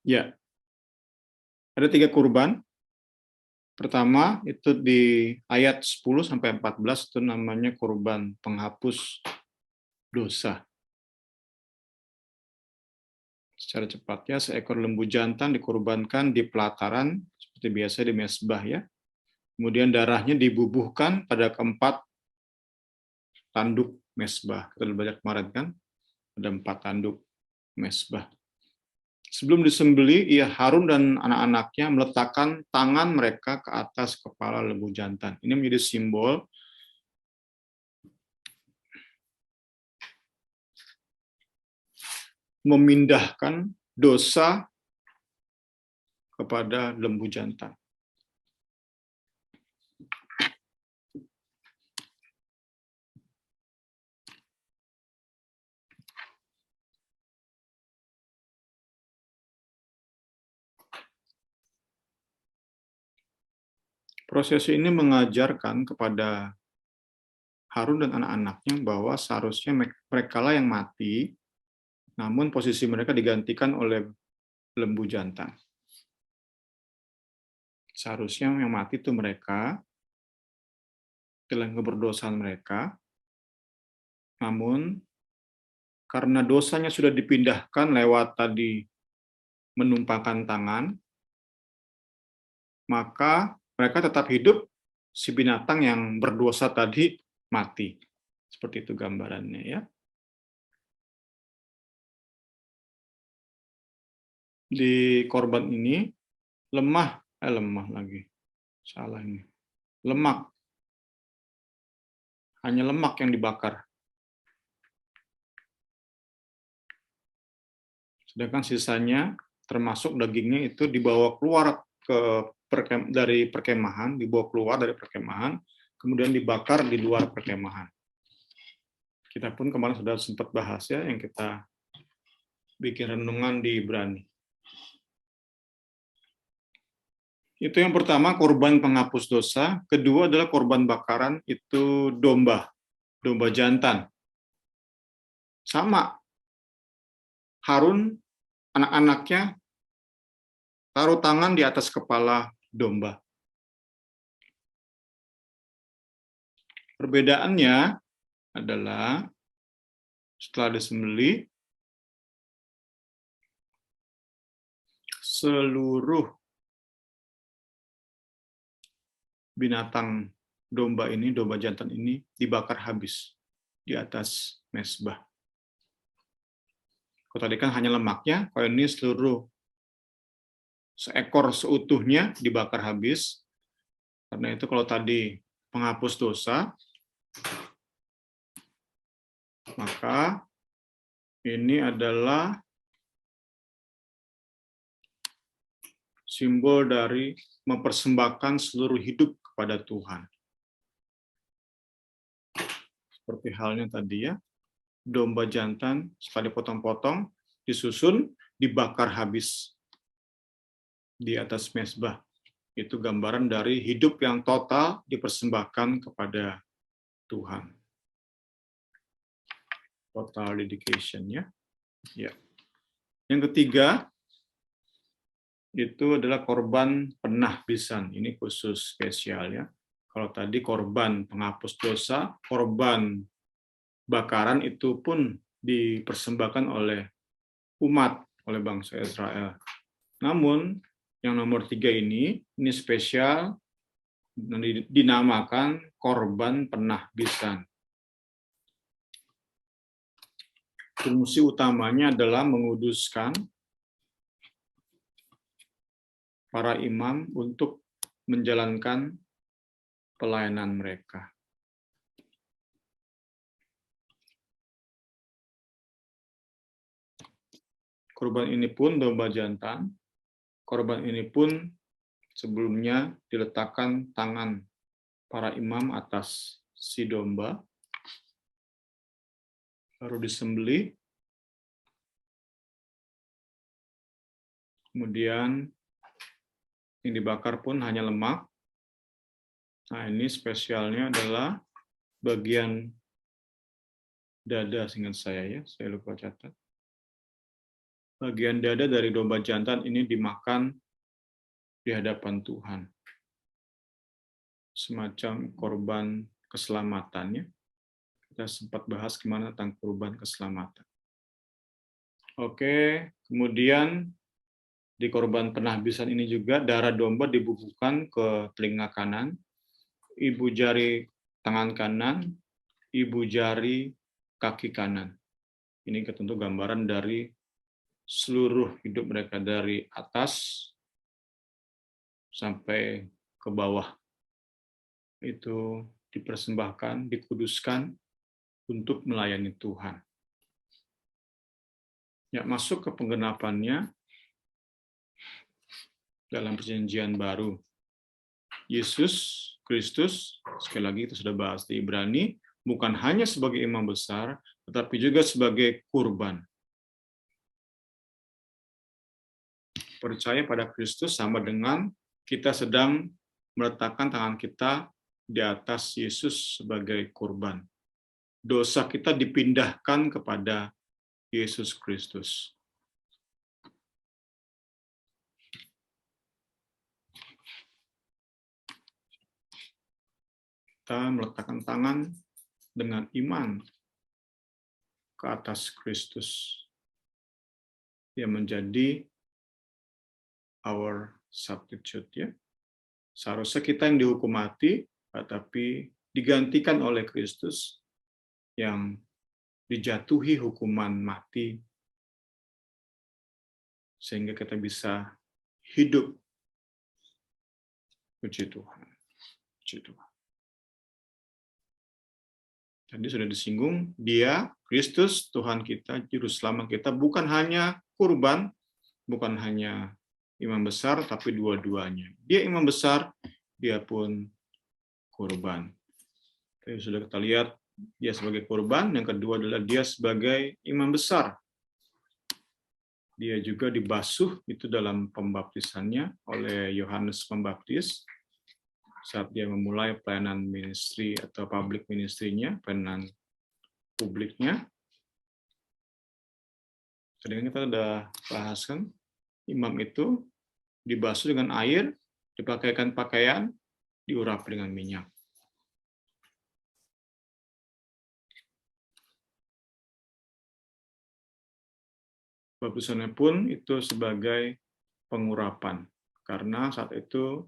Ya, ada 3 kurban. Pertama, itu di ayat 10-14 itu namanya kurban penghapus dosa. Secara cepatnya, seekor lembu jantan dikorbankan di pelataran, seperti biasa di mezbah ya. Kemudian darahnya dibubuhkan pada keempat tanduk mezbah. Kita udah belajar kemarin kan, ada 4 tanduk mezbah. Sebelum disembeli, Harun dan anak-anaknya meletakkan tangan mereka ke atas kepala lembu jantan. Ini menjadi simbol memindahkan dosa kepada lembu jantan. Proses ini mengajarkan kepada Harun dan anak-anaknya bahwa seharusnya mereka lah yang mati, namun posisi mereka digantikan oleh lembu jantan. Seharusnya yang mati itu mereka, dalam keberdosaan mereka, namun karena dosanya sudah dipindahkan lewat tadi menumpangkan tangan, maka mereka tetap hidup, si binatang yang berdosa tadi mati. Seperti itu gambarannya ya. Di korban ini lemah lagi. Salah ini. Lemak. Hanya lemak yang dibakar. Sedangkan sisanya termasuk dagingnya itu dibawa keluar dari perkemahan, kemudian dibakar di luar perkemahan. Kita pun kemarin sudah sempat bahas ya, yang kita bikin renungan di Ibrani. Itu yang pertama, korban penghapus dosa. Kedua adalah korban bakaran, itu domba jantan. Sama, Harun, anak-anaknya, taruh tangan di atas kepala domba. Perbedaannya adalah setelah disembelih, seluruh binatang domba jantan ini dibakar habis di atas mezbah. Kalau tadi kan hanya lemaknya, kalau ini seluruh seekor seutuhnya dibakar habis. Karena itu kalau tadi penghapus dosa, maka ini adalah simbol dari mempersembahkan seluruh hidup kepada Tuhan. Seperti halnya tadi ya, domba jantan setelah dipotong-potong, disusun, dibakar habis di atas mezbah. Itu gambaran dari hidup yang total dipersembahkan kepada Tuhan. Total dedication ya. Yang ketiga, itu adalah korban penahbisan. Ini khusus spesial ya. Kalau tadi korban penghapus dosa, korban bakaran itu pun dipersembahkan oleh umat, oleh bangsa Israel. Namun yang nomor 3 ini spesial, dinamakan korban penahbisan. Fungsi utamanya adalah menguduskan para imam untuk menjalankan pelayanan mereka. Korban ini pun domba jantan. Korban ini pun sebelumnya diletakkan tangan para imam atas si domba, baru disembelih, kemudian yang dibakar pun hanya lemak. Nah, ini spesialnya adalah bagian dada, seingat saya lupa catat. Bagian dada dari domba jantan ini dimakan di hadapan Tuhan. Semacam korban keselamatannya. Kita sempat bahas gimana tentang korban keselamatan. Oke, kemudian di korban penahbisan ini juga darah domba dibubuhkan ke telinga kanan, ibu jari tangan kanan, ibu jari kaki kanan. Ini tentu gambaran dari seluruh hidup mereka dari atas sampai ke bawah. Itu dipersembahkan, dikuduskan untuk melayani Tuhan. Ya, masuk ke penggenapannya dalam perjanjian baru. Yesus Kristus, sekali lagi kita sudah bahas di Ibrani, bukan hanya sebagai imam besar, tetapi juga sebagai kurban. Percaya pada Kristus sama dengan kita sedang meletakkan tangan kita di atas Yesus sebagai kurban. Dosa kita dipindahkan kepada Yesus Kristus. Kita meletakkan tangan dengan iman ke atas Kristus. Dia menjadi our substitute, ya. Seharusnya kita yang dihukum mati, tetapi digantikan oleh Kristus yang dijatuhi hukuman mati sehingga kita bisa hidup. Puji Tuhan. Puji Tuhan. Tadi sudah disinggung, Dia, Kristus, Tuhan kita, Juru Selamat kita, bukan hanya kurban, bukan hanya imam besar, tapi dua-duanya. Dia imam besar, dia pun kurban. Jadi sudah kita lihat, dia sebagai kurban, yang kedua adalah dia sebagai imam besar. Dia juga dibasuh itu dalam pembaptisannya oleh Yohanes Pembaptis saat dia memulai pelayanan ministry atau public ministry-nya, pelayanan publiknya. Tadi kita sudah bahas kan, imam itu dibasuh dengan air, dipakaikan pakaian, diurapi dengan minyak. Baptisannya pun itu sebagai pengurapan, karena saat itu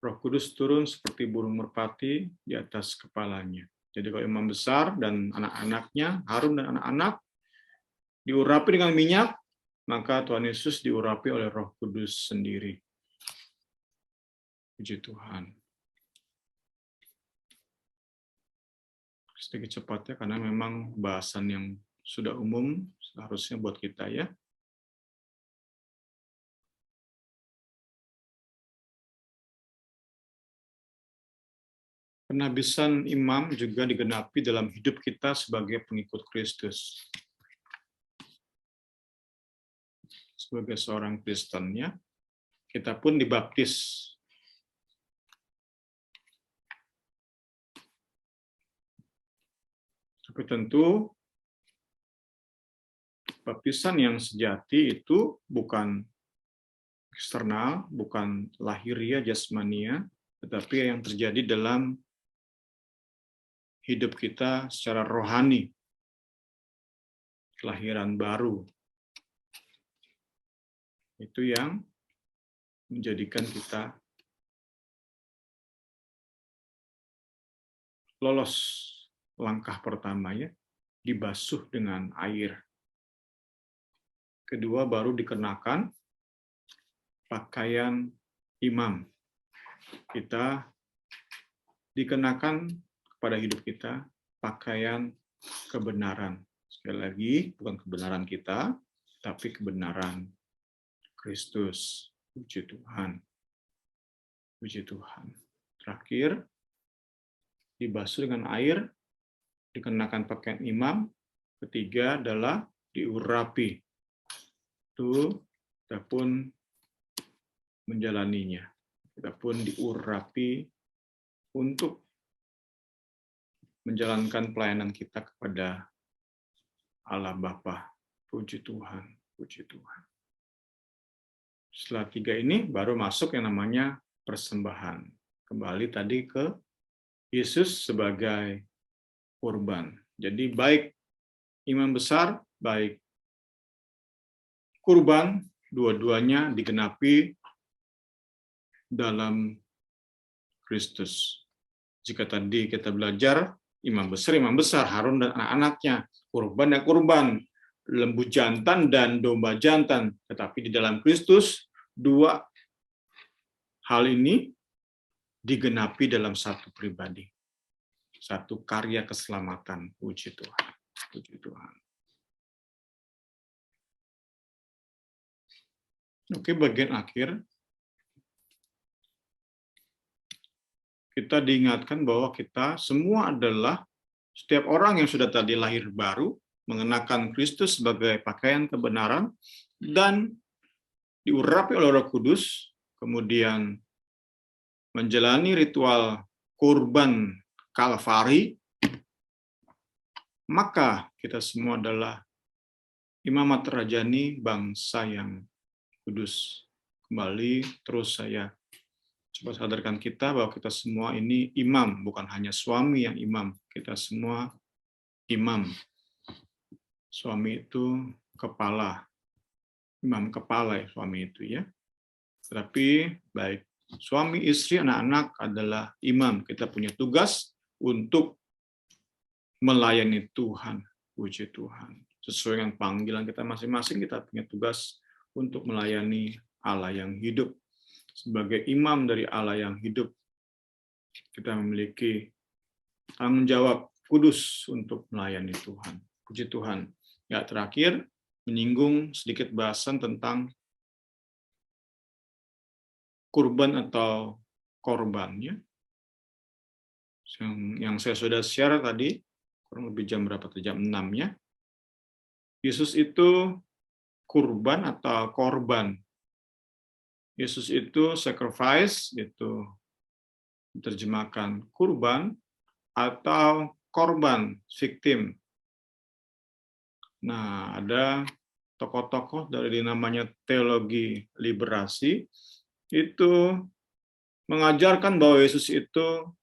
Roh Kudus turun seperti burung merpati di atas kepalanya. Jadi kalau imam besar dan anak-anaknya, Harun dan anak-anak, diurapi dengan minyak, maka Tuhan Yesus diurapi oleh Roh Kudus sendiri. Puji Tuhan. Sedikit cepatnya karena memang bahasan yang sudah umum seharusnya buat kita, ya. Penabisan imam juga digenapi dalam hidup kita sebagai pengikut Kristus. Sebagai seorang Kristen, ya, kita pun dibaptis. Tapi tentu baptisan yang sejati itu bukan eksternal, bukan lahiriah jasmania, tetapi yang terjadi dalam hidup kita secara rohani, kelahiran baru. Itu yang menjadikan kita lolos langkah pertama, ya, dibasuh dengan air. Kedua, baru dikenakan pakaian imam. Kita dikenakan kepada hidup kita pakaian kebenaran. Sekali lagi, bukan kebenaran kita, tapi kebenaran Kristus. Puji Tuhan. Puji Tuhan. Terakhir, dibasuh dengan air, dikenakan pakaian imam. Ketiga adalah diurapi. Itu kita pun menjalaninya. Kita pun diurapi untuk menjalankan pelayanan kita kepada Allah Bapa. Puji Tuhan, puji Tuhan. Setelah tiga ini baru masuk yang namanya persembahan. Kembali tadi ke Yesus sebagai kurban. Jadi baik imam besar, baik kurban, dua-duanya digenapi dalam Kristus. Jika tadi kita belajar imam besar, Harun dan anak-anaknya, kurban dan kurban, lembu jantan dan domba jantan. Tetapi di dalam Kristus, dua hal ini digenapi dalam satu pribadi. Satu karya keselamatan. Puji Tuhan. Puji Tuhan. Oke, bagian akhir. Kita diingatkan bahwa kita semua adalah, setiap orang yang sudah tadi lahir baru, mengenakan Kristus sebagai pakaian kebenaran, dan diurapi oleh Roh Kudus, kemudian menjalani ritual kurban Kalvari, maka kita semua adalah imamat rajani bangsa yang kudus. Kembali terus saya coba sadarkan kita bahwa kita semua ini imam, bukan hanya suami yang imam. Kita semua imam. Suami itu kepala. Imam kepala ya suami itu ya. Tetapi baik suami, istri, anak-anak adalah imam. Kita punya tugas untuk melayani Tuhan. Puji Tuhan. Sesuai dengan panggilan kita masing-masing, kita punya tugas untuk melayani Allah yang hidup. Sebagai imam dari Allah yang hidup, kita memiliki tanggung jawab kudus untuk melayani Tuhan. Puji Tuhan. Ya, terakhir, menyinggung sedikit bahasan tentang kurban atau korbannya. Yang saya sudah share tadi, kurang lebih jam berapa? Jam 6 ya. Yesus itu kurban atau korban. Yesus itu sacrifice, itu diterjemahkan kurban atau korban, victim. Nah, ada tokoh-tokoh dari namanya teologi liberasi, itu mengajarkan bahwa Yesus itu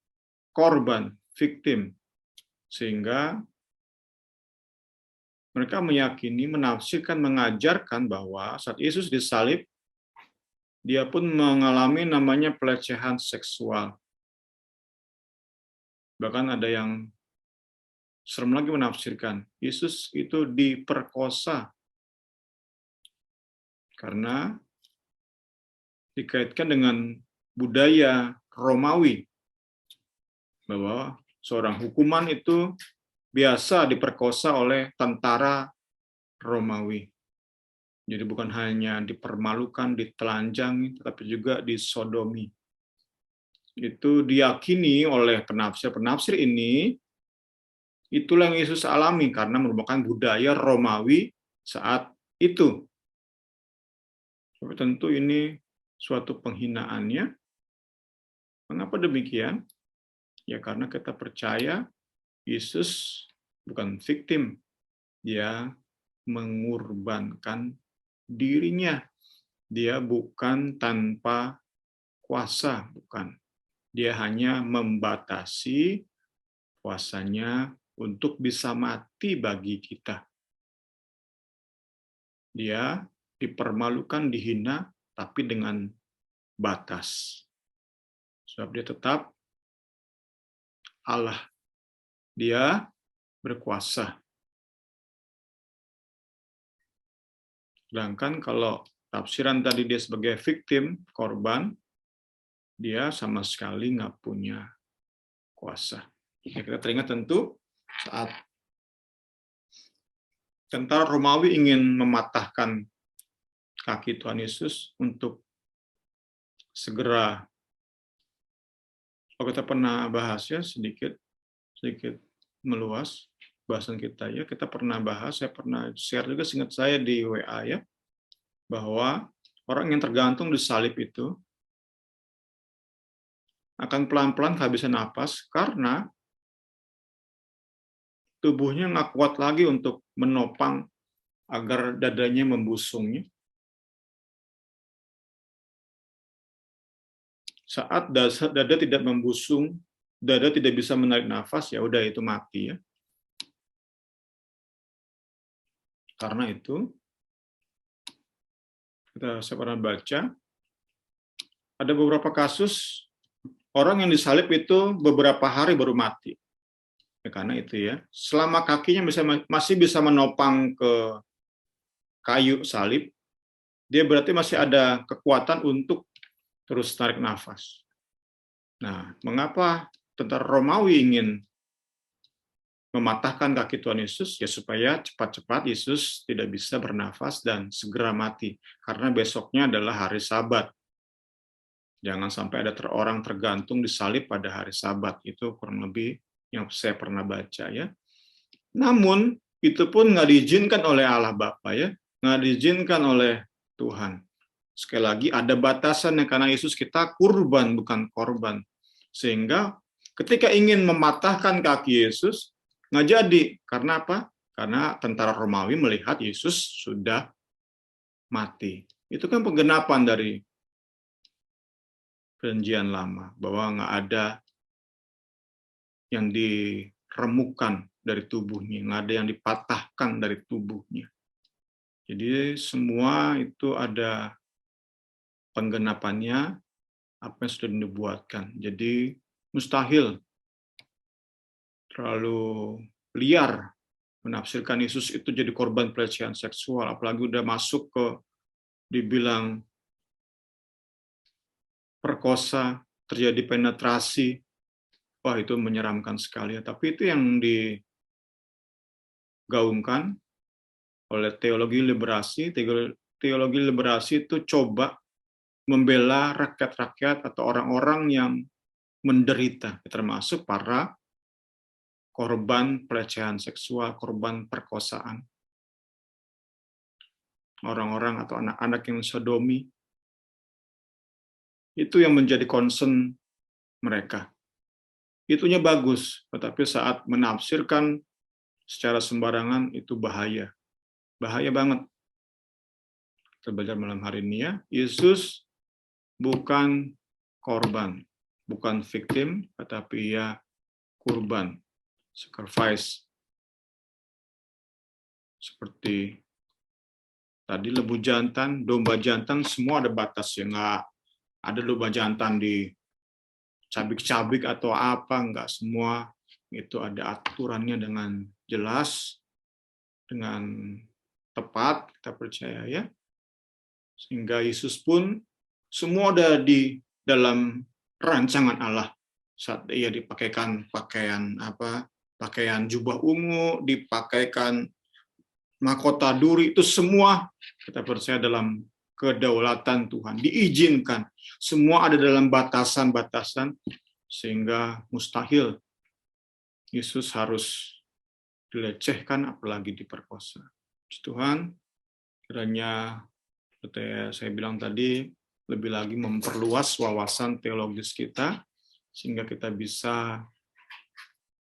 korban, victim. Sehingga mereka meyakini, menafsirkan, mengajarkan bahwa saat Yesus disalib, dia pun mengalami namanya pelecehan seksual. Bahkan ada yang serem lagi menafsirkan, Yesus itu diperkosa karena dikaitkan dengan budaya Romawi, bahwa seorang hukuman itu biasa diperkosa oleh tentara Romawi. Jadi bukan hanya dipermalukan, ditelanjangi, tetapi juga disodomi. Itu diyakini oleh penafsir-penafsir ini, itulah yang Yesus alami karena merupakan budaya Romawi saat itu. Tapi tentu ini suatu penghinaan ya. Mengapa demikian? Ya karena kita percaya Yesus bukan victim. Dia mengorbankan dirinya. Dia bukan tanpa kuasa, bukan. Dia hanya membatasi kuasanya untuk bisa mati bagi kita. Dia dipermalukan, dihina, tapi dengan batas. Sebab dia tetap Allah. Dia berkuasa. Sedangkan kalau tafsiran tadi dia sebagai victim, korban, dia sama sekali nggak punya kuasa. Ya, kita teringat tentu saat tentara Romawi ingin mematahkan kaki Tuhan Yesus untuk segera. Kalau kita pernah bahas ya sedikit meluas bahasan kita ya, kita pernah bahas, saya pernah share juga seingat saya di WA ya, bahwa orang yang tergantung di salib itu akan pelan-pelan kehabisan napas karena tubuhnya nggak kuat lagi untuk menopang agar dadanya membusungnya. Saat dada tidak membusung, dada tidak bisa menarik nafas, ya udah itu mati ya. Karena itu, saya pernah baca, ada beberapa kasus orang yang disalib itu beberapa hari baru mati. Ya, karena itu ya, selama kakinya masih bisa menopang ke kayu salib, dia berarti masih ada kekuatan untuk terus tarik nafas. Nah, mengapa tentara Romawi ingin mematahkan kaki Tuhan Yesus? Ya supaya cepat-cepat Yesus tidak bisa bernafas dan segera mati. Karena besoknya adalah hari Sabat. Jangan sampai ada orang tergantung disalib pada hari Sabat. Itu kurang lebih yang saya pernah baca ya. Namun itu pun nggak diizinkan oleh Allah Bapa ya, nggak diizinkan oleh Tuhan. Sekali lagi ada batasannya karena Yesus kita kurban bukan korban. Sehingga ketika ingin mematahkan kaki Yesus nggak jadi. Karena apa? Karena tentara Romawi melihat Yesus sudah mati. Itu kan penggenapan dari Perjanjian Lama bahwa nggak ada yang diremukkan dari tubuhnya, nggak ada yang dipatahkan dari tubuhnya. Jadi semua itu ada penggenapannya, apa yang sudah dinubuatkan. Jadi mustahil terlalu liar menafsirkan Yesus itu jadi korban pelecehan seksual, apalagi udah masuk ke dibilang perkosa, terjadi penetrasi. Wah, itu menyeramkan sekali. Tapi itu yang digaungkan oleh teologi liberasi. Teologi liberasi itu coba membela rakyat-rakyat atau orang-orang yang menderita, termasuk para korban pelecehan seksual, korban perkosaan. Orang-orang atau anak-anak yang sodomi. Itu yang menjadi concern mereka. Itunya bagus, tetapi saat menafsirkan secara sembarangan itu bahaya. Bahaya banget. Kita belajar malam hari ini ya, Yesus bukan korban, bukan victim, tetapi ya kurban, sacrifice. Seperti tadi lembu jantan, domba jantan, semua ada batasnya. Nggak ada domba jantan di cabik-cabik atau apa, nggak semua. Itu ada aturannya dengan jelas, dengan tepat, kita percaya ya. Sehingga Yesus pun semua ada di dalam rancangan Allah. Saat ia dipakaikan pakaian jubah ungu, dipakaikan mahkota duri, itu semua kita percaya dalam kedaulatan Tuhan, diizinkan. Semua ada dalam batasan-batasan, sehingga mustahil Yesus harus dilecehkan, apalagi diperkosa. Tuhan, kiranya seperti saya bilang tadi, lebih lagi memperluas wawasan teologis kita, sehingga kita bisa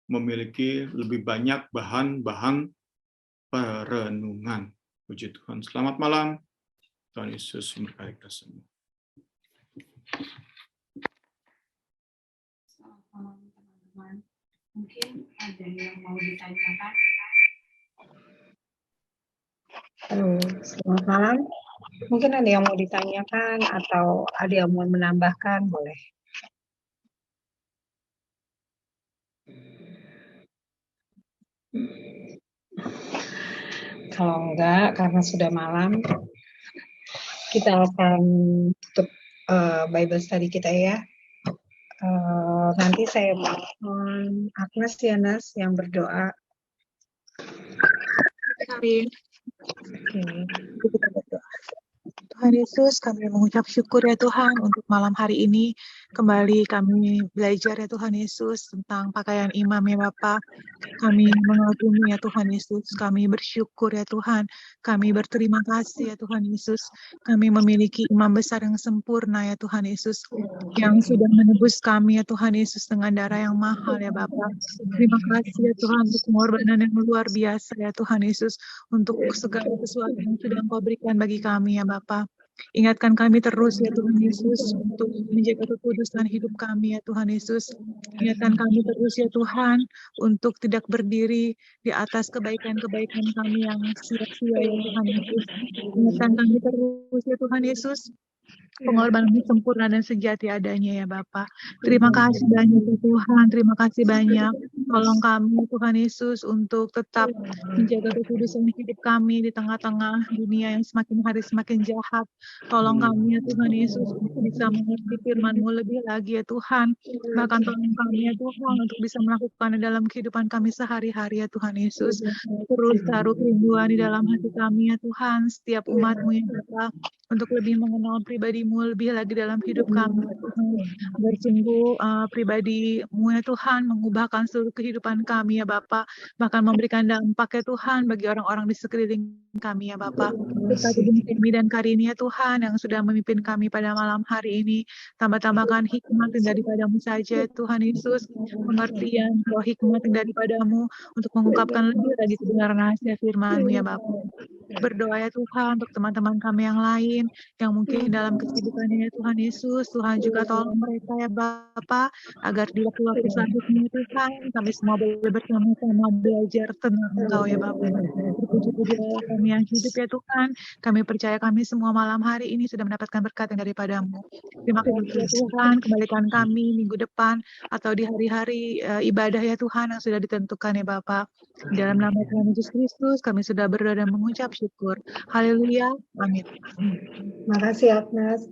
memiliki lebih banyak bahan-bahan perenungan. Puji Tuhan. Selamat malam. Tuhan Yesus memberkati kita semua.
Selamat malam teman-teman. Mungkin ada yang mau ditanyakan?
Selamat malam. Mungkin ada yang mau ditanyakan atau ada yang mau menambahkan, boleh. Kalau enggak, karena sudah malam, kita akan tutup Bible study kita ya. Nanti saya mohon Agnes ya, Nas, yang berdoa.
Kami
Oke.
kita berdoa. Tuhan Yesus, kami mengucap syukur ya Tuhan untuk malam hari ini. Kembali kami belajar ya Tuhan Yesus tentang pakaian imam ya Bapa. Kami mengagumi ya Tuhan Yesus. Kami bersyukur ya Tuhan. Kami berterima kasih ya Tuhan Yesus. Kami memiliki imam besar yang sempurna ya Tuhan Yesus. Yang sudah menebus kami ya Tuhan Yesus dengan darah yang mahal ya Bapa. Terima kasih ya Tuhan untuk pengorbanan yang luar biasa ya Tuhan Yesus. Untuk segala sesuatu yang sudah Engkau berikan bagi kami ya Bapa. Ingatkan kami terus ya Tuhan Yesus untuk menjaga kekudusan hidup kami ya Tuhan Yesus. Ingatkan kami terus ya Tuhan untuk tidak berdiri di atas kebaikan-kebaikan kami yang sia-sia ya Tuhan Yesus. Ingatkan kami terus ya Tuhan Yesus. Pengorbanan sempurna dan sejati adanya ya Bapa. Terima kasih banyak ya Tuhan, terima kasih banyak. Tolong kami Tuhan Yesus untuk tetap menjaga kekudusan hidup kami di tengah-tengah dunia yang semakin hari semakin jahat. Tolong kami ya Tuhan Yesus untuk bisa mengerti firman-Mu lebih lagi ya Tuhan. Bahkan tolong kami ya Tuhan untuk bisa melakukan dalam kehidupan kami sehari-hari ya Tuhan Yesus. Terus taruh kerinduan di dalam hati kami ya Tuhan, setiap umat-Mu ya Bapa, untuk lebih mengenal pribadi-Mu lebih lagi dalam hidup kami ya Tuhan. Agar sungguh pribadi-Mu ya Tuhan mengubahkan seluruh kehidupan kami ya Bapa, bahkan memberikan dampak ya Tuhan bagi orang-orang di sekeliling kami ya Bapa. Berkati Bung Temi dan Karini ya Tuhan yang sudah memimpin kami pada malam hari ini. Tambah-tambahkan hikmat yang daripada-Mu saja Tuhan Yesus, pengertian roh hikmat yang daripada-Mu untuk mengungkapkan lebih lagi kebenaran rahasia firman-Mu ya Bapa. berdoa ya Tuhan untuk teman-teman kami yang lain yang mungkin dalam kesibukannya ya Tuhan Yesus. Tuhan juga tolong mereka ya Bapa agar di waktu-waktu selanjutnya Tuhan kami semua boleh bersama-sama belajar tentang Engkau ya Bapa. Terpuji-pujilah kami yang hidup ya Tuhan. Kami percaya kami semua malam hari ini sudah mendapatkan berkat yang daripada-Mu. Terima kasih ya Tuhan, kembalikan kami minggu depan atau di hari-hari ibadah ya Tuhan yang sudah ditentukan ya Bapa. Di dalam nama Tuhan Yesus Kristus kami sudah berdoa dan mengucap syukur. Haleluya. Amin.
Makasih Agnes.